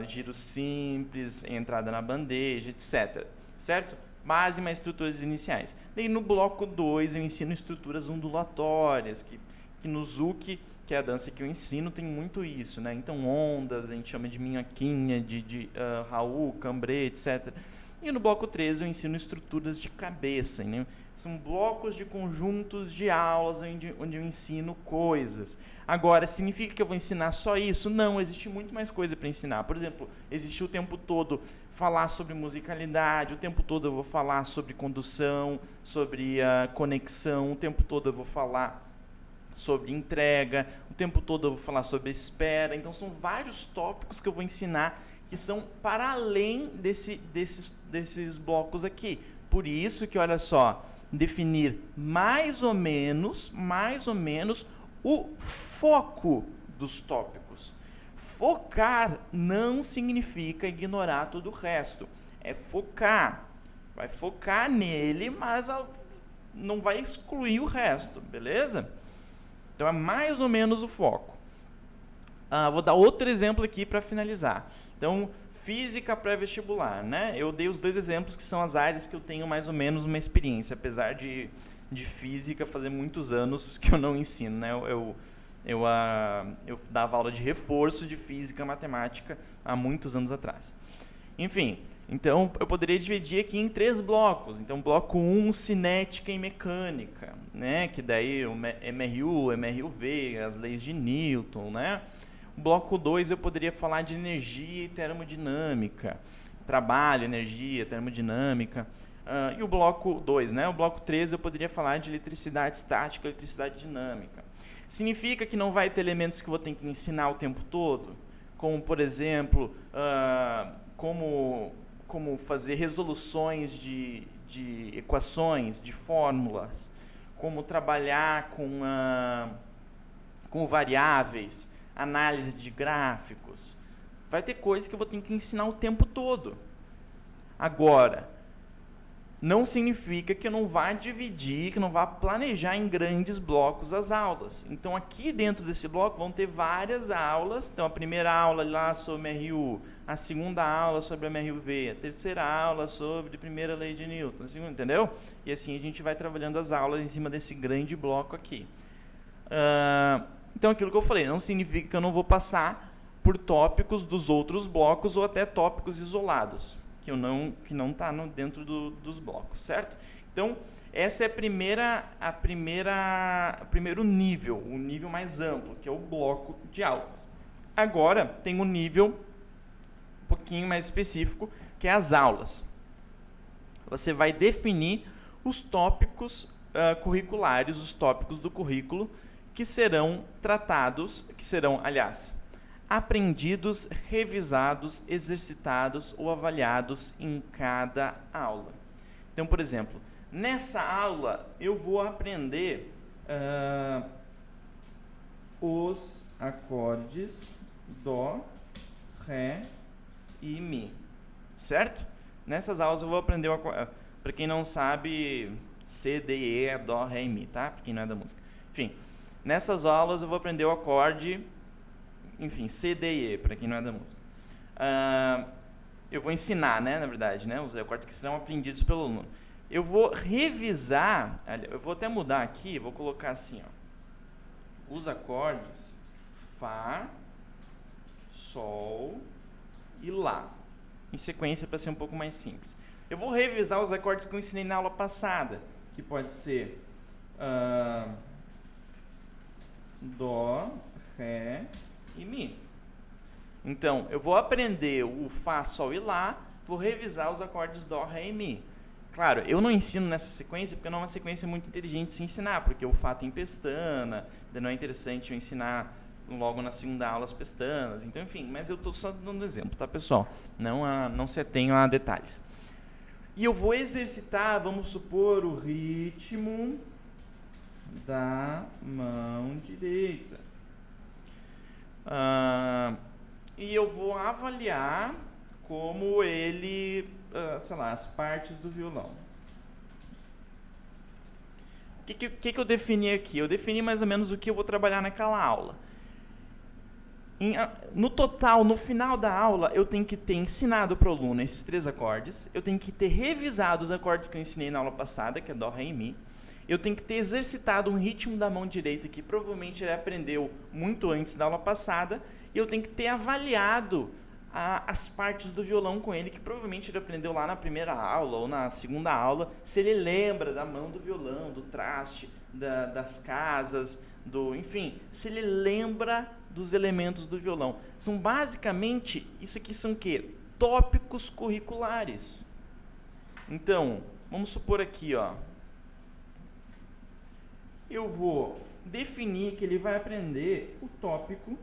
giro simples, entrada na bandeja, etc. Certo? Base mais estruturas iniciais. Daí no bloco 2 eu ensino estruturas ondulatórias, que no Zouk, que é a dança que eu ensino, tem muito isso, né? Então ondas, a gente chama de minhoquinha, de Raul, cambrê, etc. E no bloco 3 eu ensino estruturas de cabeça, né? São blocos de conjuntos de aulas onde eu ensino coisas. Agora, significa que eu vou ensinar só isso? Não, existe muito mais coisa para ensinar. Por exemplo, existe o tempo todo falar sobre musicalidade, o tempo todo eu vou falar sobre condução, sobre conexão, o tempo todo eu vou falar sobre entrega, o tempo todo eu vou falar sobre espera. Então, são vários tópicos que eu vou ensinar que são para além desses blocos aqui. por isso que, olha só, definir mais ou menos o foco dos tópicos. Focar não significa ignorar todo o resto. É focar. Vai focar nele, mas não vai excluir o resto, beleza? Então é mais ou menos o foco. Vou dar outro exemplo aqui para finalizar. Então, física pré-vestibular, né? Eu dei os dois exemplos que são as áreas que eu tenho mais ou menos uma experiência, apesar de física fazer muitos anos que eu não ensino, né? Eu dava aula de reforço de física e matemática há muitos anos atrás. Enfim, então eu poderia dividir aqui em 3 blocos. Então, bloco 1, cinética e mecânica, né? Que daí o MRU, MRUV, as leis de Newton, né? Bloco 2 eu poderia falar de energia e termodinâmica, trabalho, energia, termodinâmica. E o bloco 2, né? O bloco 3 eu poderia falar de eletricidade estática, eletricidade dinâmica. Significa que não vai ter elementos que eu vou ter que ensinar o tempo todo? Como, por exemplo, como fazer resoluções de equações, de fórmulas, como trabalhar com variáveis, análise de gráficos. Vai ter coisas que eu vou ter que ensinar o tempo todo. Agora, não significa que eu não vá dividir, que eu não vá planejar em grandes blocos as aulas. Então, aqui dentro desse bloco vão ter várias aulas. Então, a primeira aula lá sobre MRU, a segunda aula sobre MRUV, a terceira aula sobre a primeira lei de Newton, assim, entendeu? E assim a gente vai trabalhando as aulas em cima desse grande bloco aqui. Então, aquilo que eu falei, não significa que eu não vou passar por tópicos dos outros blocos ou até tópicos isolados, que não está dentro dos blocos, certo? Então, essa é o primeiro nível, o nível mais amplo, que é o bloco de aulas. Agora, tem um nível um pouquinho mais específico, que é as aulas. Você vai definir os tópicos curriculares, os tópicos do currículo, que serão tratados, aliás, aprendidos, revisados, exercitados ou avaliados em cada aula. Então, por exemplo, nessa aula eu vou aprender os acordes Dó, Ré e Mi, certo? Nessas aulas eu vou aprender para quem não sabe, C, D, E é Dó, Ré e Mi, tá? Para quem não é da música. Enfim, nessas aulas eu vou aprender o acorde, enfim, C, D e E, para quem não é da música. Eu vou ensinar, né, na verdade, né, os acordes que serão aprendidos pelo aluno. Eu vou revisar, eu vou até mudar aqui, vou colocar assim, ó, os acordes Fá, Sol e Lá, em sequência para ser um pouco mais simples. Eu vou revisar os acordes que eu ensinei na aula passada, que pode ser Dó, Ré e Mi. Então, eu vou aprender o Fá, Sol e Lá, vou revisar os acordes Dó, Ré e Mi. Claro, eu não ensino nessa sequência porque não é uma sequência muito inteligente de se ensinar, porque o Fá tem pestana, não é interessante eu ensinar logo na segunda aula as pestanas, então enfim, mas eu estou só dando exemplo, tá, pessoal? Não se atenham a detalhes. E eu vou exercitar, vamos supor, o ritmo da mão direita. E eu vou avaliar como ele, sei lá, as partes do violão. O que eu defini aqui? Eu defini mais ou menos o que eu vou trabalhar naquela aula. No total, no final da aula, eu tenho que ter ensinado para o aluno esses 3 acordes, eu tenho que ter revisado os acordes que eu ensinei na aula passada, que é Dó, Ré e Mi, eu tenho que ter exercitado um ritmo da mão direita que provavelmente ele aprendeu muito antes da aula passada, e eu tenho que ter avaliado as partes do violão com ele, que provavelmente ele aprendeu lá na primeira aula ou na segunda aula, se ele lembra da mão do violão, do traste, das casas, enfim, se ele lembra dos elementos do violão. São basicamente, isso aqui são o quê? Tópicos curriculares. Então, vamos supor aqui, ó, eu vou definir que ele vai aprender o tópico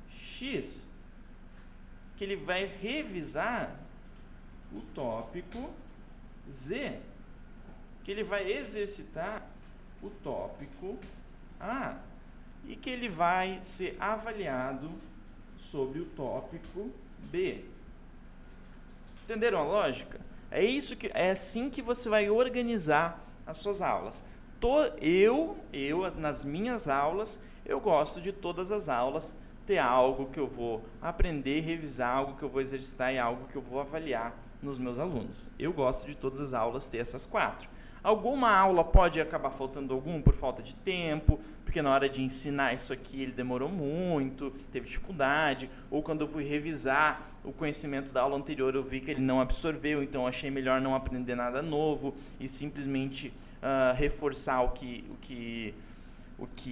X, que ele vai revisar o tópico Z, que ele vai exercitar o tópico A e que ele vai ser avaliado sobre o tópico B. Entenderam a lógica? É assim que você vai organizar as suas aulas. Eu nas minhas aulas, eu gosto de todas as aulas ter algo que eu vou aprender, revisar, algo que eu vou exercitar e algo que eu vou avaliar nos meus alunos. Eu gosto de todas as aulas ter essas 4. Alguma aula pode acabar faltando algum por falta de tempo, porque na hora de ensinar isso aqui ele demorou muito, teve dificuldade, ou quando eu fui revisar o conhecimento da aula anterior eu vi que ele não absorveu, então eu achei melhor não aprender nada novo e simplesmente reforçar o que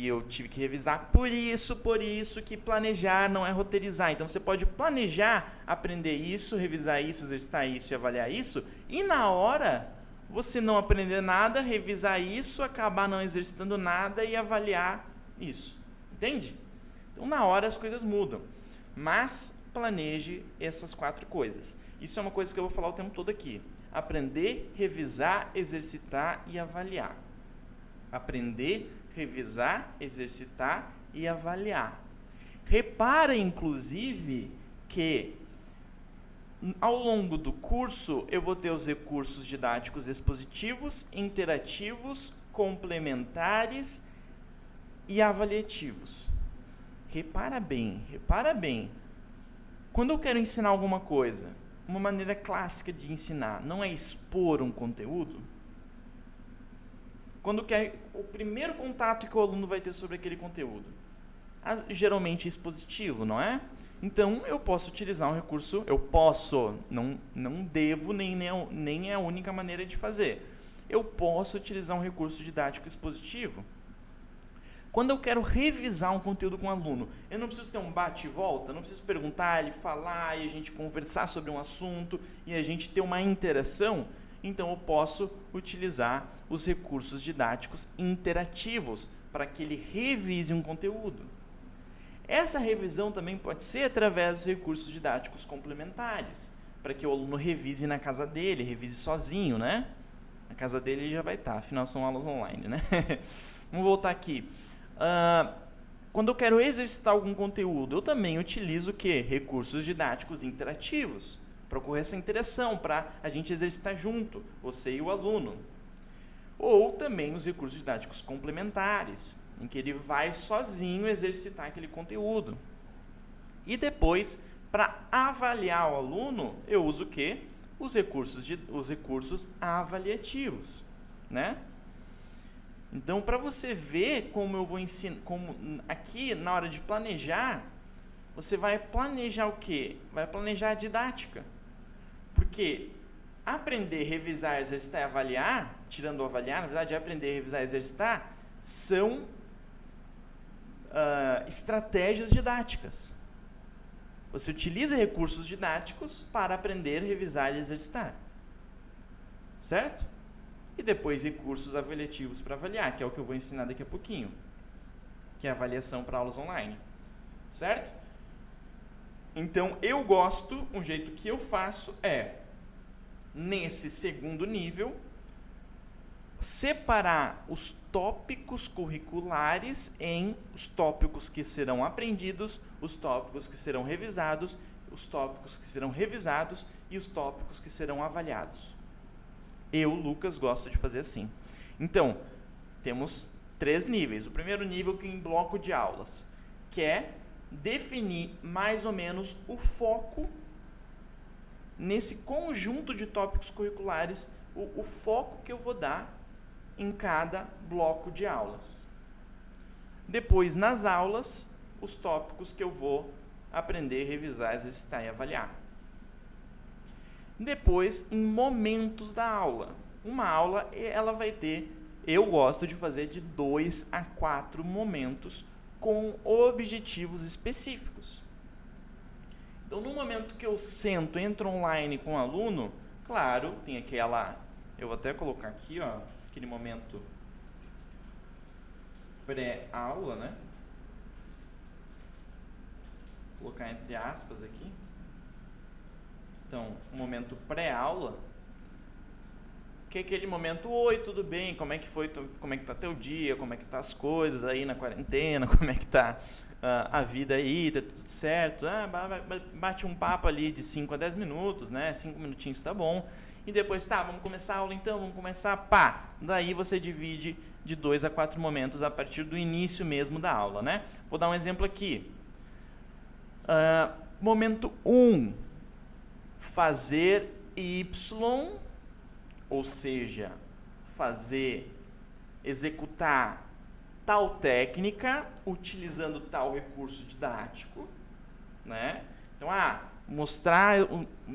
eu tive que revisar. Por isso que planejar não é roteirizar. Então você pode planejar, aprender isso, revisar isso, exercitar isso e avaliar isso, e na hora você não aprender nada, revisar isso, acabar não exercitando nada e avaliar isso. Entende? Então na hora as coisas mudam. Mas planeje essas 4 coisas. Isso é uma coisa que eu vou falar o tempo todo aqui. Aprender, revisar, exercitar e avaliar. Aprender, revisar, exercitar e avaliar. Repara, inclusive, que ao longo do curso eu vou ter os recursos didáticos expositivos, interativos, complementares e avaliativos. Repara bem. Quando eu quero ensinar alguma coisa, uma maneira clássica de ensinar não é expor um conteúdo? Quando quer o primeiro contato que o aluno vai ter sobre aquele conteúdo, geralmente expositivo, não é? Então eu posso utilizar um recurso, não devo, nem é a única maneira de fazer. Eu posso utilizar um recurso didático expositivo. Quando eu quero revisar um conteúdo com o aluno, eu não preciso ter um bate e volta, não preciso perguntar, ele falar e a gente conversar sobre um assunto e a gente ter uma interação. Então eu posso utilizar os recursos didáticos interativos para que ele revise um conteúdo. Essa revisão também pode ser através dos recursos didáticos complementares, para que o aluno revise na casa dele, revise sozinho, né? Na casa dele ele já vai estar, afinal são aulas online, né? Vamos voltar aqui. Quando eu quero exercitar algum conteúdo, eu também utilizo o quê? Recursos didáticos interativos, para ocorrer essa interação, para a gente exercitar junto, você e o aluno. Ou também os recursos didáticos complementares, em que ele vai sozinho exercitar aquele conteúdo. E depois, para avaliar o aluno, eu uso o quê? Os recursos avaliativos, né? Então, para você ver como eu vou ensinar, como aqui na hora de planejar, você vai planejar o quê? Vai planejar a didática. Porque aprender, revisar, exercitar e avaliar, tirando o avaliar, na verdade, aprender, revisar e exercitar, são estratégias didáticas. Você utiliza recursos didáticos para aprender, revisar e exercitar. Certo? E depois recursos avaliativos para avaliar, que é o que eu vou ensinar daqui a pouquinho, que é a avaliação para aulas online. Certo? Então, eu gosto, um jeito que eu faço é, nesse segundo nível, separar os tópicos curriculares em os tópicos que serão aprendidos, os tópicos que serão revisados, os tópicos que serão revisados e os tópicos que serão avaliados. Eu, Lucas, gosto de fazer assim. Então, temos 3 níveis. O primeiro nível que é em bloco de aulas, que é definir mais ou menos o foco nesse conjunto de tópicos curriculares, o foco que eu vou dar em cada bloco de aulas. Depois, nas aulas, os tópicos que eu vou aprender, revisar, exercitar e avaliar. Depois, em momentos da aula. Uma aula, ela vai ter, eu gosto de fazer de 2 a 4 momentos com objetivos específicos. Então, no momento que eu entro online com o aluno, claro, tem aquela, eu vou até colocar aqui, ó, aquele momento pré-aula, né? Vou colocar entre aspas aqui. Então, o momento pré-aula, que é aquele momento, oi, tudo bem, como é que foi, como é que tá teu dia, como é que tá as coisas aí na quarentena, como é que tá a vida aí, tá tudo certo, bate um papo ali de 5 a 10 minutos, né, 5 minutinhos tá bom, e depois, tá, vamos começar a aula então, vamos começar, pá, daí você divide de 2 a 4 momentos a partir do início mesmo da aula, né. Vou dar um exemplo aqui. Momento 1, fazer Y, ou seja, executar tal técnica utilizando tal recurso didático, né? Então, mostrar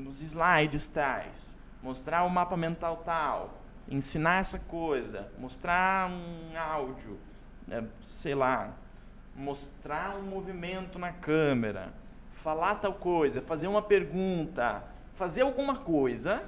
os slides tais, mostrar o mapa mental tal, ensinar essa coisa, mostrar um áudio, sei lá, mostrar um movimento na câmera, falar tal coisa, fazer uma pergunta, fazer alguma coisa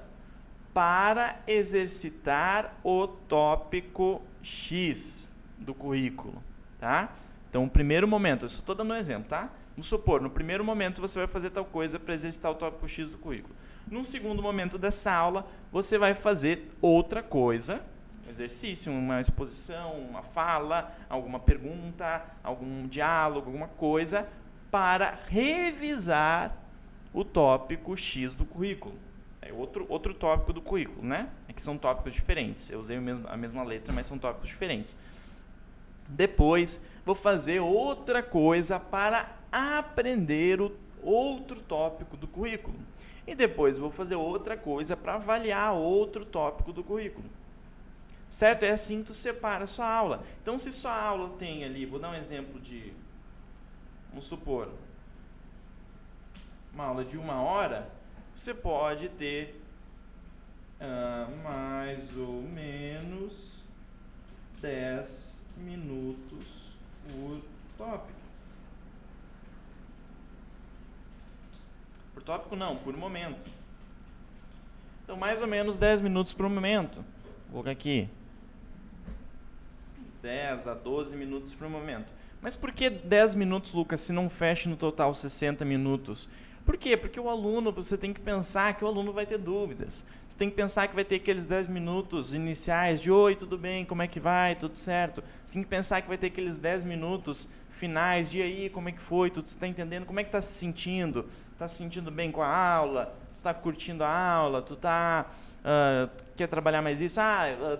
para exercitar o tópico X do currículo, tá? Então, o primeiro momento, eu só estou dando um exemplo, tá? Vamos supor, no primeiro momento você vai fazer tal coisa para exercitar o tópico X do currículo. Num segundo momento dessa aula, você vai fazer outra coisa, um exercício, uma exposição, uma fala, alguma pergunta, algum diálogo, alguma coisa, para revisar o tópico X do currículo. É outro tópico do currículo, né? É que são tópicos diferentes. Eu usei a mesma letra, mas são tópicos diferentes. Depois, vou fazer outra coisa para aprender o outro tópico do currículo. E depois, vou fazer outra coisa para avaliar outro tópico do currículo. Certo? É assim que tu separa a sua aula. Então, se sua aula tem ali, vou dar um exemplo de, vamos supor, uma aula de 1 hora, você pode ter mais ou menos 10 minutos por tópico. Por tópico não, por momento. Então, mais ou menos 10 minutos por momento. Vou colocar aqui. 10 a 12 minutos por momento. Mas por que 10 minutos, Lucas, se não fecha no total 60 minutos? Por quê? Porque o aluno, você tem que pensar que o aluno vai ter dúvidas. Você tem que pensar que vai ter aqueles 10 minutos iniciais de oi, tudo bem, como é que vai, tudo certo. Você tem que pensar que vai ter aqueles 10 minutos finais de e aí, como é que foi, tu está entendendo, como é que está se sentindo? Está se sentindo bem com a aula? Tu está curtindo a aula? Tu quer trabalhar mais isso?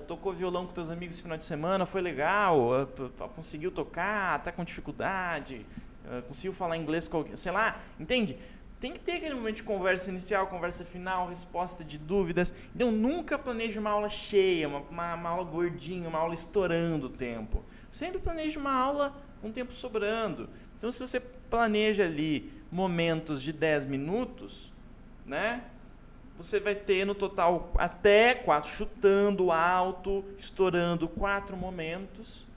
Tocou violão com teus amigos esse final de semana, foi legal, conseguiu tocar, está com dificuldade, conseguiu falar inglês, sei lá, entende? Tem que ter aquele momento de conversa inicial, conversa final, resposta de dúvidas. Então, nunca planeje uma aula cheia, uma aula gordinha, uma aula estourando o tempo. Sempre planeje uma aula com tempo sobrando. Então, se você planeja ali momentos de 10 minutos, né? Você vai ter no total até 4, chutando alto, estourando 4 momentos,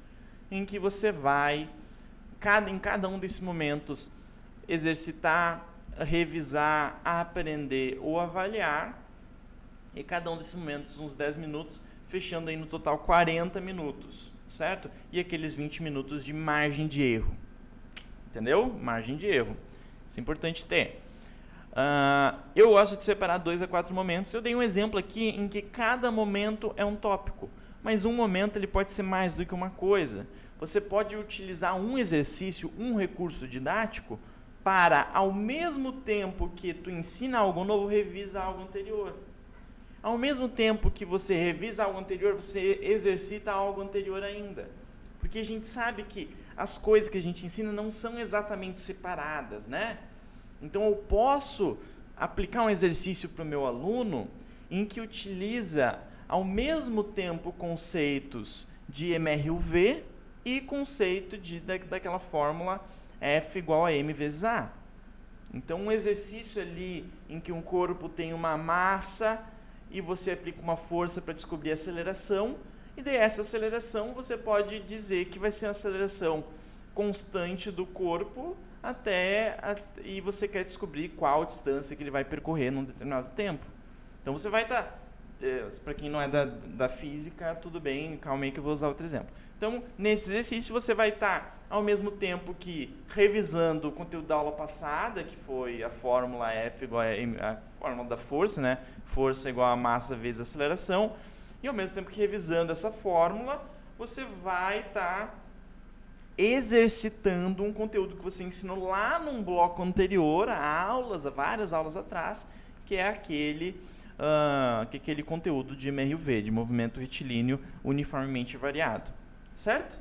em que você vai, em cada um desses momentos, exercitar, revisar, aprender ou avaliar, e cada um desses momentos uns 10 minutos, fechando aí no total 40 minutos, certo? E aqueles 20 minutos de margem de erro, entendeu? Margem de erro, isso é importante ter. Eu gosto de separar 2 a 4 momentos. Eu dei um exemplo aqui em que cada momento é um tópico, mas um momento ele pode ser mais do que uma coisa. Você pode utilizar um exercício, um recurso didático, para, ao mesmo tempo que tu ensina algo novo, revisa algo anterior. Ao mesmo tempo que você revisa algo anterior, você exercita algo anterior ainda. Porque a gente sabe que as coisas que a gente ensina não são exatamente separadas, né? Então, eu posso aplicar um exercício para o meu aluno em que utiliza, ao mesmo tempo, conceitos de MRUV e conceito daquela fórmula F igual a M vezes A. Então, um exercício ali em que um corpo tem uma massa e você aplica uma força para descobrir a aceleração, e dessa aceleração você pode dizer que vai ser a aceleração constante do corpo e você quer descobrir qual distância que ele vai percorrer num determinado tempo. Então, você vai estar para quem não é da física, tudo bem, calma aí que eu vou usar outro exemplo. Então, nesse exercício, você vai estar, ao mesmo tempo que revisando o conteúdo da aula passada, que foi a fórmula F igual a fórmula da força, né? Força igual a massa vezes aceleração. E, ao mesmo tempo que revisando essa fórmula, você vai estar exercitando um conteúdo que você ensinou lá num bloco anterior, há várias aulas atrás, que é aquele conteúdo de MRUV, de movimento retilíneo uniformemente variado. Certo?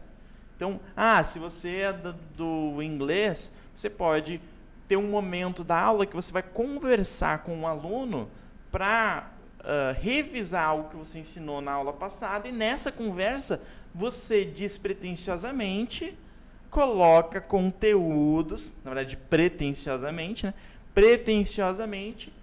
Então, se você é do inglês, você pode ter um momento da aula que você vai conversar com o aluno para revisar algo que você ensinou na aula passada, e nessa conversa você despretensiosamente coloca conteúdos, na verdade pretensiosamente, né? Pretensiosamente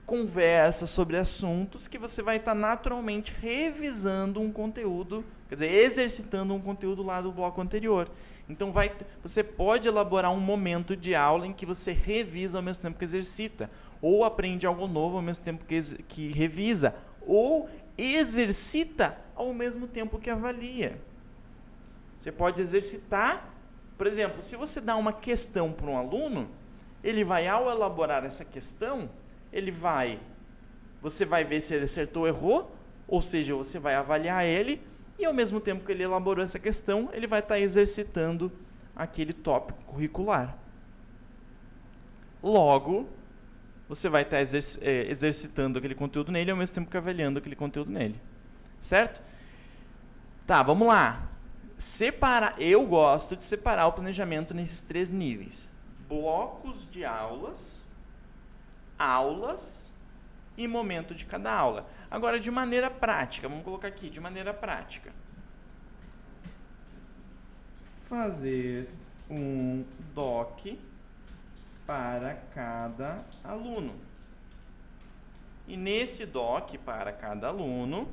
conversa sobre assuntos que você vai estar naturalmente revisando um conteúdo, quer dizer, exercitando um conteúdo lá do bloco anterior. Então você pode elaborar um momento de aula em que você revisa ao mesmo tempo que exercita, ou aprende algo novo ao mesmo tempo que revisa, ou exercita ao mesmo tempo que avalia. Você pode exercitar, por exemplo, se você dá uma questão para um aluno, ele vai, ao elaborar essa questão, você vai ver se ele acertou ou errou, ou seja, você vai avaliar ele, e ao mesmo tempo que ele elaborou essa questão, ele vai estar exercitando aquele tópico curricular. Logo, você vai estar exercitando aquele conteúdo nele, ao mesmo tempo que avaliando aquele conteúdo nele. Certo? Tá, vamos lá. Eu gosto de separar o planejamento nesses 3 níveis. Blocos de aulas e momento de cada aula. Agora, de maneira prática, vamos colocar aqui, de maneira prática. Fazer um doc para cada aluno. E nesse doc para cada aluno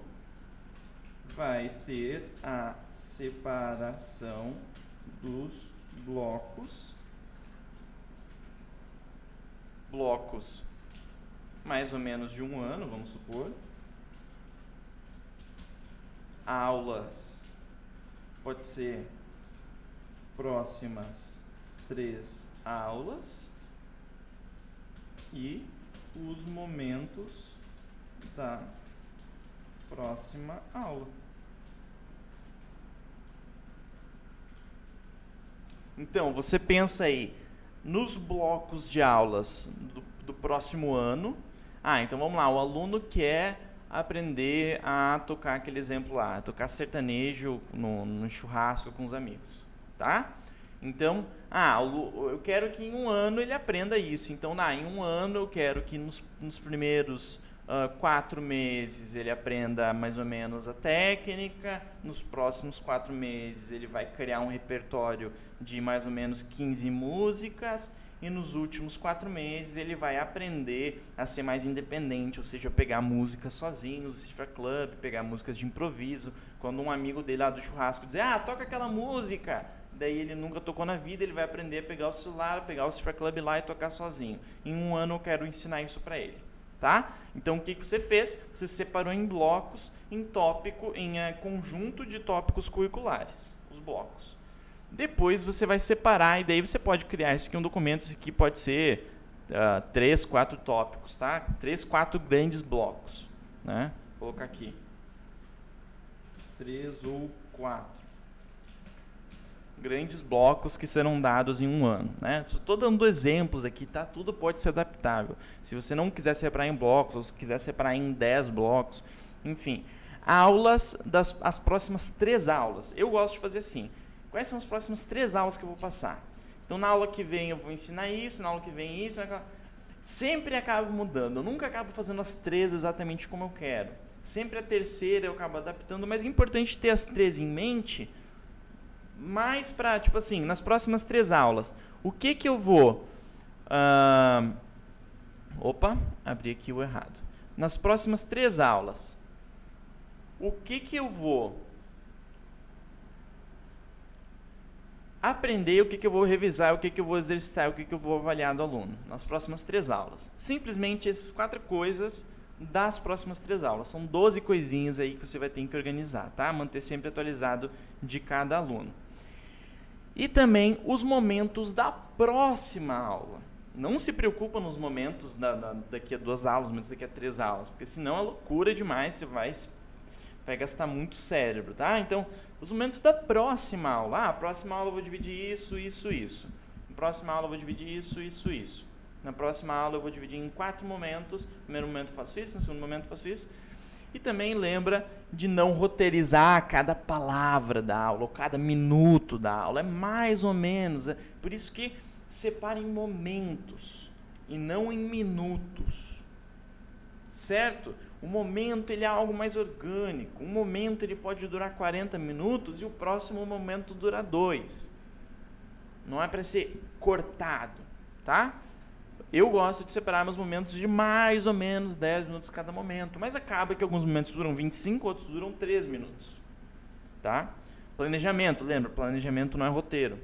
vai ter a separação dos blocos mais ou menos de 1 ano, vamos supor. Aulas pode ser próximas 3 aulas e os momentos da próxima aula. Então, você pensa aí nos blocos de aulas do próximo ano. Então vamos lá, o aluno quer aprender a tocar aquele exemplo lá, tocar sertanejo no churrasco com os amigos, tá? Então, eu quero que em 1 ano ele aprenda isso. Então, em 1 ano eu quero que nos primeiros 4 meses ele aprenda mais ou menos a técnica, nos próximos 4 meses ele vai criar um repertório de mais ou menos 15 músicas, e nos últimos 4 meses ele vai aprender a ser mais independente, ou seja, pegar músicas sozinho, no Cifra Club, pegar músicas de improviso. Quando um amigo dele lá do churrasco dizer, toca aquela música, daí ele nunca tocou na vida, ele vai aprender a pegar o celular, pegar o Cifra Club lá e tocar sozinho. Em 1 ano eu quero ensinar isso para ele. Tá? Então, o que você fez? Você separou em blocos, em conjunto de tópicos curriculares, os blocos. Depois você vai separar, e daí você pode criar isso aqui, um documento, isso aqui pode ser 3, 4 tópicos, tá? 3, 4 grandes blocos, né? Vou colocar aqui 3 ou 4 grandes blocos que serão dados em 1 ano, né? Estou dando exemplos aqui, tá? Tudo pode ser adaptável. Se você não quiser separar em blocos, ou se quiser separar em 10 blocos, enfim. As próximas 3 aulas. Eu gosto de fazer assim. Quais são as próximas 3 aulas que eu vou passar? Então, na aula que vem eu vou ensinar isso, na aula que vem isso. Sempre acabo mudando. Eu nunca acabo fazendo as 3 exatamente como eu quero. Sempre a terceira eu acabo adaptando, mas é importante ter as 3 em mente, mais para, tipo assim, nas próximas 3 aulas, o que eu vou... abri aqui o errado. Nas próximas 3 aulas, o que eu vou aprender, o que eu vou revisar, o que eu vou exercitar, o que eu vou avaliar do aluno nas próximas 3 aulas. Simplesmente essas 4 coisas das próximas 3 aulas. São 12 coisinhas aí que você vai ter que organizar, tá? Manter sempre atualizado de cada aluno. E também os momentos da próxima aula. Não se preocupa nos momentos daqui a 2 aulas, momentos daqui a 3 aulas, porque senão é loucura demais, você vai gastar muito cérebro, tá? Então, os momentos da próxima aula. A próxima aula eu vou dividir isso, isso, isso. Na próxima aula eu vou dividir isso, isso, isso. Na próxima aula eu vou dividir em 4 momentos. No primeiro momento eu faço isso, no segundo momento eu faço isso. E também lembra de não roteirizar cada palavra da aula, ou cada minuto da aula. É mais ou menos. Por isso que separa em momentos e não em minutos. Certo? O momento ele é algo mais orgânico. Um momento ele pode durar 40 minutos e o próximo momento dura 2. Não é para ser cortado, tá? Eu gosto de separar meus momentos de mais ou menos 10 minutos cada momento, mas acaba que alguns momentos duram 25, outros duram 3 minutos, tá? Planejamento, lembra? Planejamento não é roteiro.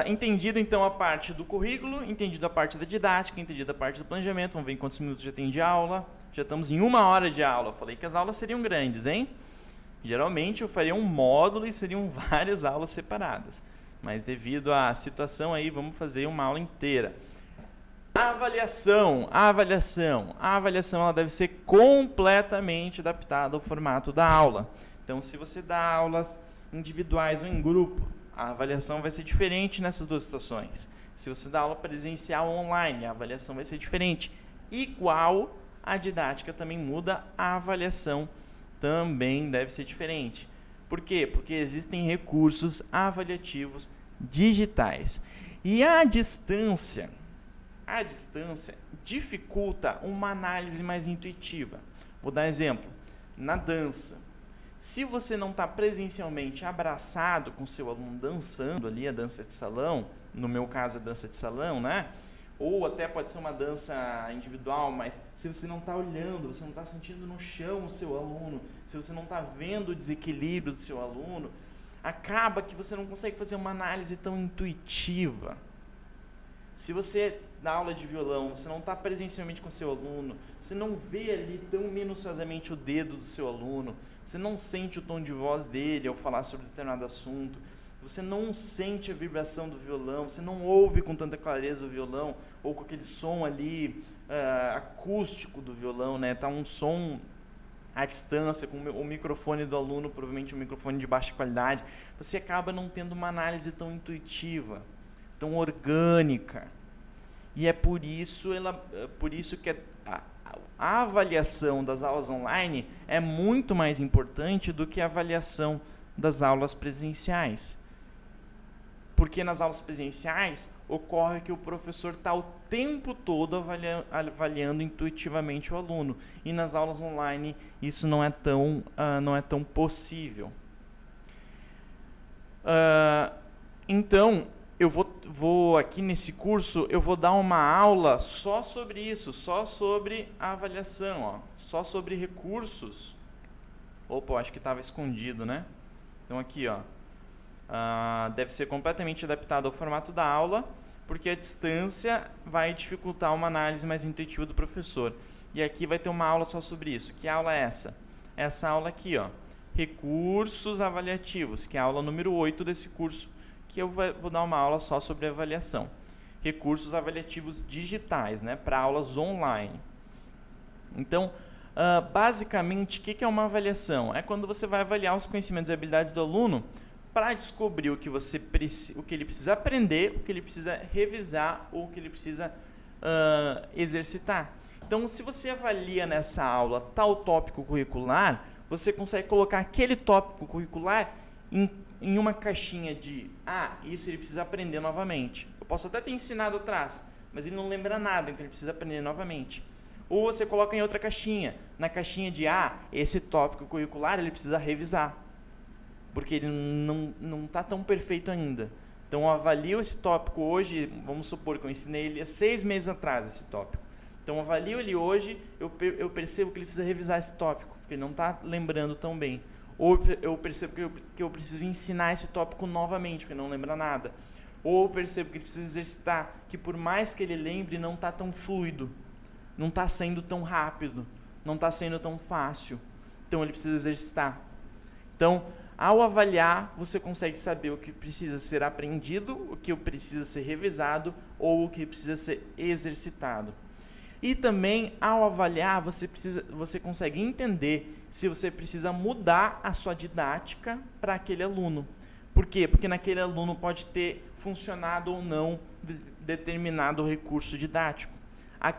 Entendido então a parte do currículo, entendido a parte da didática, entendido a parte do planejamento, vamos ver em quantos minutos já tem de aula. Já estamos em 1 hora de aula. Falei que as aulas seriam grandes, hein? Geralmente eu faria um módulo e seriam várias aulas separadas. Mas devido à situação aí, vamos fazer uma aula inteira. A avaliação ela deve ser completamente adaptada ao formato da aula. Então, se você dá aulas individuais ou em grupo, a avaliação vai ser diferente nessas 2 situações. Se você dá aula presencial ou online, a avaliação vai ser diferente. Igual a didática também muda, a avaliação também deve ser diferente. Por quê? Porque existem recursos avaliativos digitais. E a distância dificulta uma análise mais intuitiva. Vou dar um exemplo. Na dança, se você não está presencialmente abraçado com seu aluno dançando ali a dança de salão, no meu caso a dança de salão, né? Ou até pode ser uma dança individual, mas se você não está olhando, você não está sentindo no chão o seu aluno, se você não está vendo o desequilíbrio do seu aluno, acaba que você não consegue fazer uma análise tão intuitiva. Se você dá aula de violão, você não está presencialmente com o seu aluno, você não vê ali tão minuciosamente o dedo do seu aluno, você não sente o tom de voz dele ao falar sobre determinado assunto, você não sente a vibração do violão, você não ouve com tanta clareza o violão, ou com aquele som ali acústico do violão, né? Tá um som à distância, com o microfone do aluno, provavelmente um microfone de baixa qualidade, você acaba não tendo uma análise tão intuitiva, tão orgânica. E é por isso que a avaliação das aulas online é muito mais importante do que a avaliação das aulas presenciais. Porque nas aulas presenciais ocorre que o professor está o tempo todo avaliando intuitivamente o aluno. E nas aulas online isso não é tão possível. Então, eu vou aqui nesse curso, eu vou dar uma aula só sobre isso, só sobre a avaliação, ó, só sobre recursos. Opa, eu acho que estava escondido, né? Então aqui, ó. Deve ser completamente adaptado ao formato da aula, porque a distância vai dificultar uma análise mais intuitiva do professor. E aqui vai ter uma aula só sobre isso. Que aula é essa? Essa aula aqui, ó, recursos avaliativos, que é a aula número 8 desse curso, que eu vou dar uma aula só sobre avaliação. Recursos avaliativos digitais, né, para aulas online. Então, basicamente, o que é uma avaliação? É quando você vai avaliar os conhecimentos e habilidades do aluno para descobrir o que ele precisa aprender, o que ele precisa revisar ou o que ele precisa exercitar. Então, se você avalia nessa aula tal tópico curricular, você consegue colocar aquele tópico curricular em uma caixinha de isso ele precisa aprender novamente. Eu posso até ter ensinado atrás, mas ele não lembra nada, então ele precisa aprender novamente. Ou você coloca em outra caixinha, na caixinha de esse tópico curricular ele precisa revisar, porque ele não está tão perfeito ainda. Então eu avalio esse tópico hoje, vamos supor que eu ensinei ele há 6 meses atrás esse tópico. Então eu avalio ele hoje, eu percebo que ele precisa revisar esse tópico, porque ele não está lembrando tão bem. Ou eu percebo que eu preciso ensinar esse tópico novamente, porque não lembra nada. Ou eu percebo que ele precisa exercitar, que por mais que ele lembre, não está tão fluido. não está sendo tão rápido, não está sendo tão fácil. Então ele precisa exercitar. Então, ao avaliar, você consegue saber o que precisa ser aprendido, o que precisa ser revisado ou o que precisa ser exercitado. E também, ao avaliar, você consegue entender se você precisa mudar a sua didática para aquele aluno. Por quê? Porque naquele aluno pode ter funcionado ou não determinado recurso didático. Para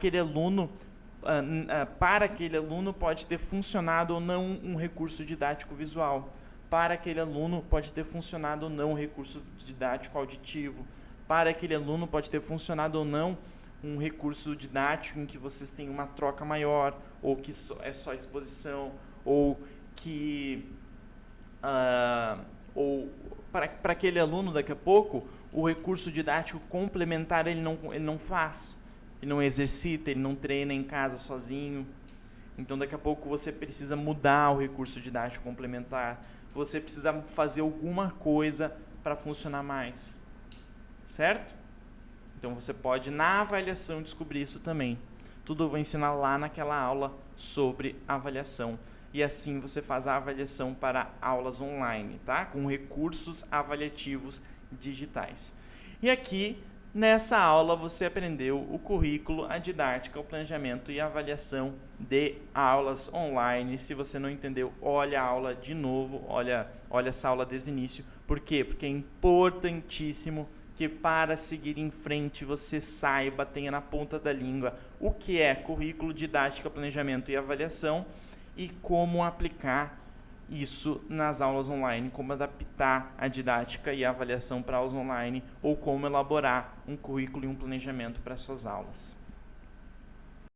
aquele aluno pode ter funcionado ou não um recurso didático visual. Para aquele aluno pode ter funcionado ou não um recurso didático auditivo. Para aquele aluno pode ter funcionado ou não um recurso didático em que vocês têm uma troca maior, ou que é só exposição, ou que... ou para aquele aluno, daqui a pouco, o recurso didático complementar ele não faz, ele não exercita, ele não treina em casa sozinho. Então, daqui a pouco, você precisa mudar o recurso didático complementar, você precisa fazer alguma coisa para funcionar mais, certo? Então, você pode, na avaliação, descobrir isso também. Tudo eu vou ensinar lá naquela aula sobre avaliação. E assim você faz a avaliação para aulas online, tá? Com recursos avaliativos digitais. E aqui, nessa aula, você aprendeu o currículo, a didática, o planejamento e a avaliação de aulas online. Se você não entendeu, olha a aula de novo, olha essa aula desde o início. Por quê? Porque é importantíssimo que para seguir em frente você saiba, tenha na ponta da língua o que é currículo, didática, planejamento e avaliação e como aplicar isso nas aulas online, como adaptar a didática e a avaliação para aulas online ou como elaborar um currículo e um planejamento para suas aulas.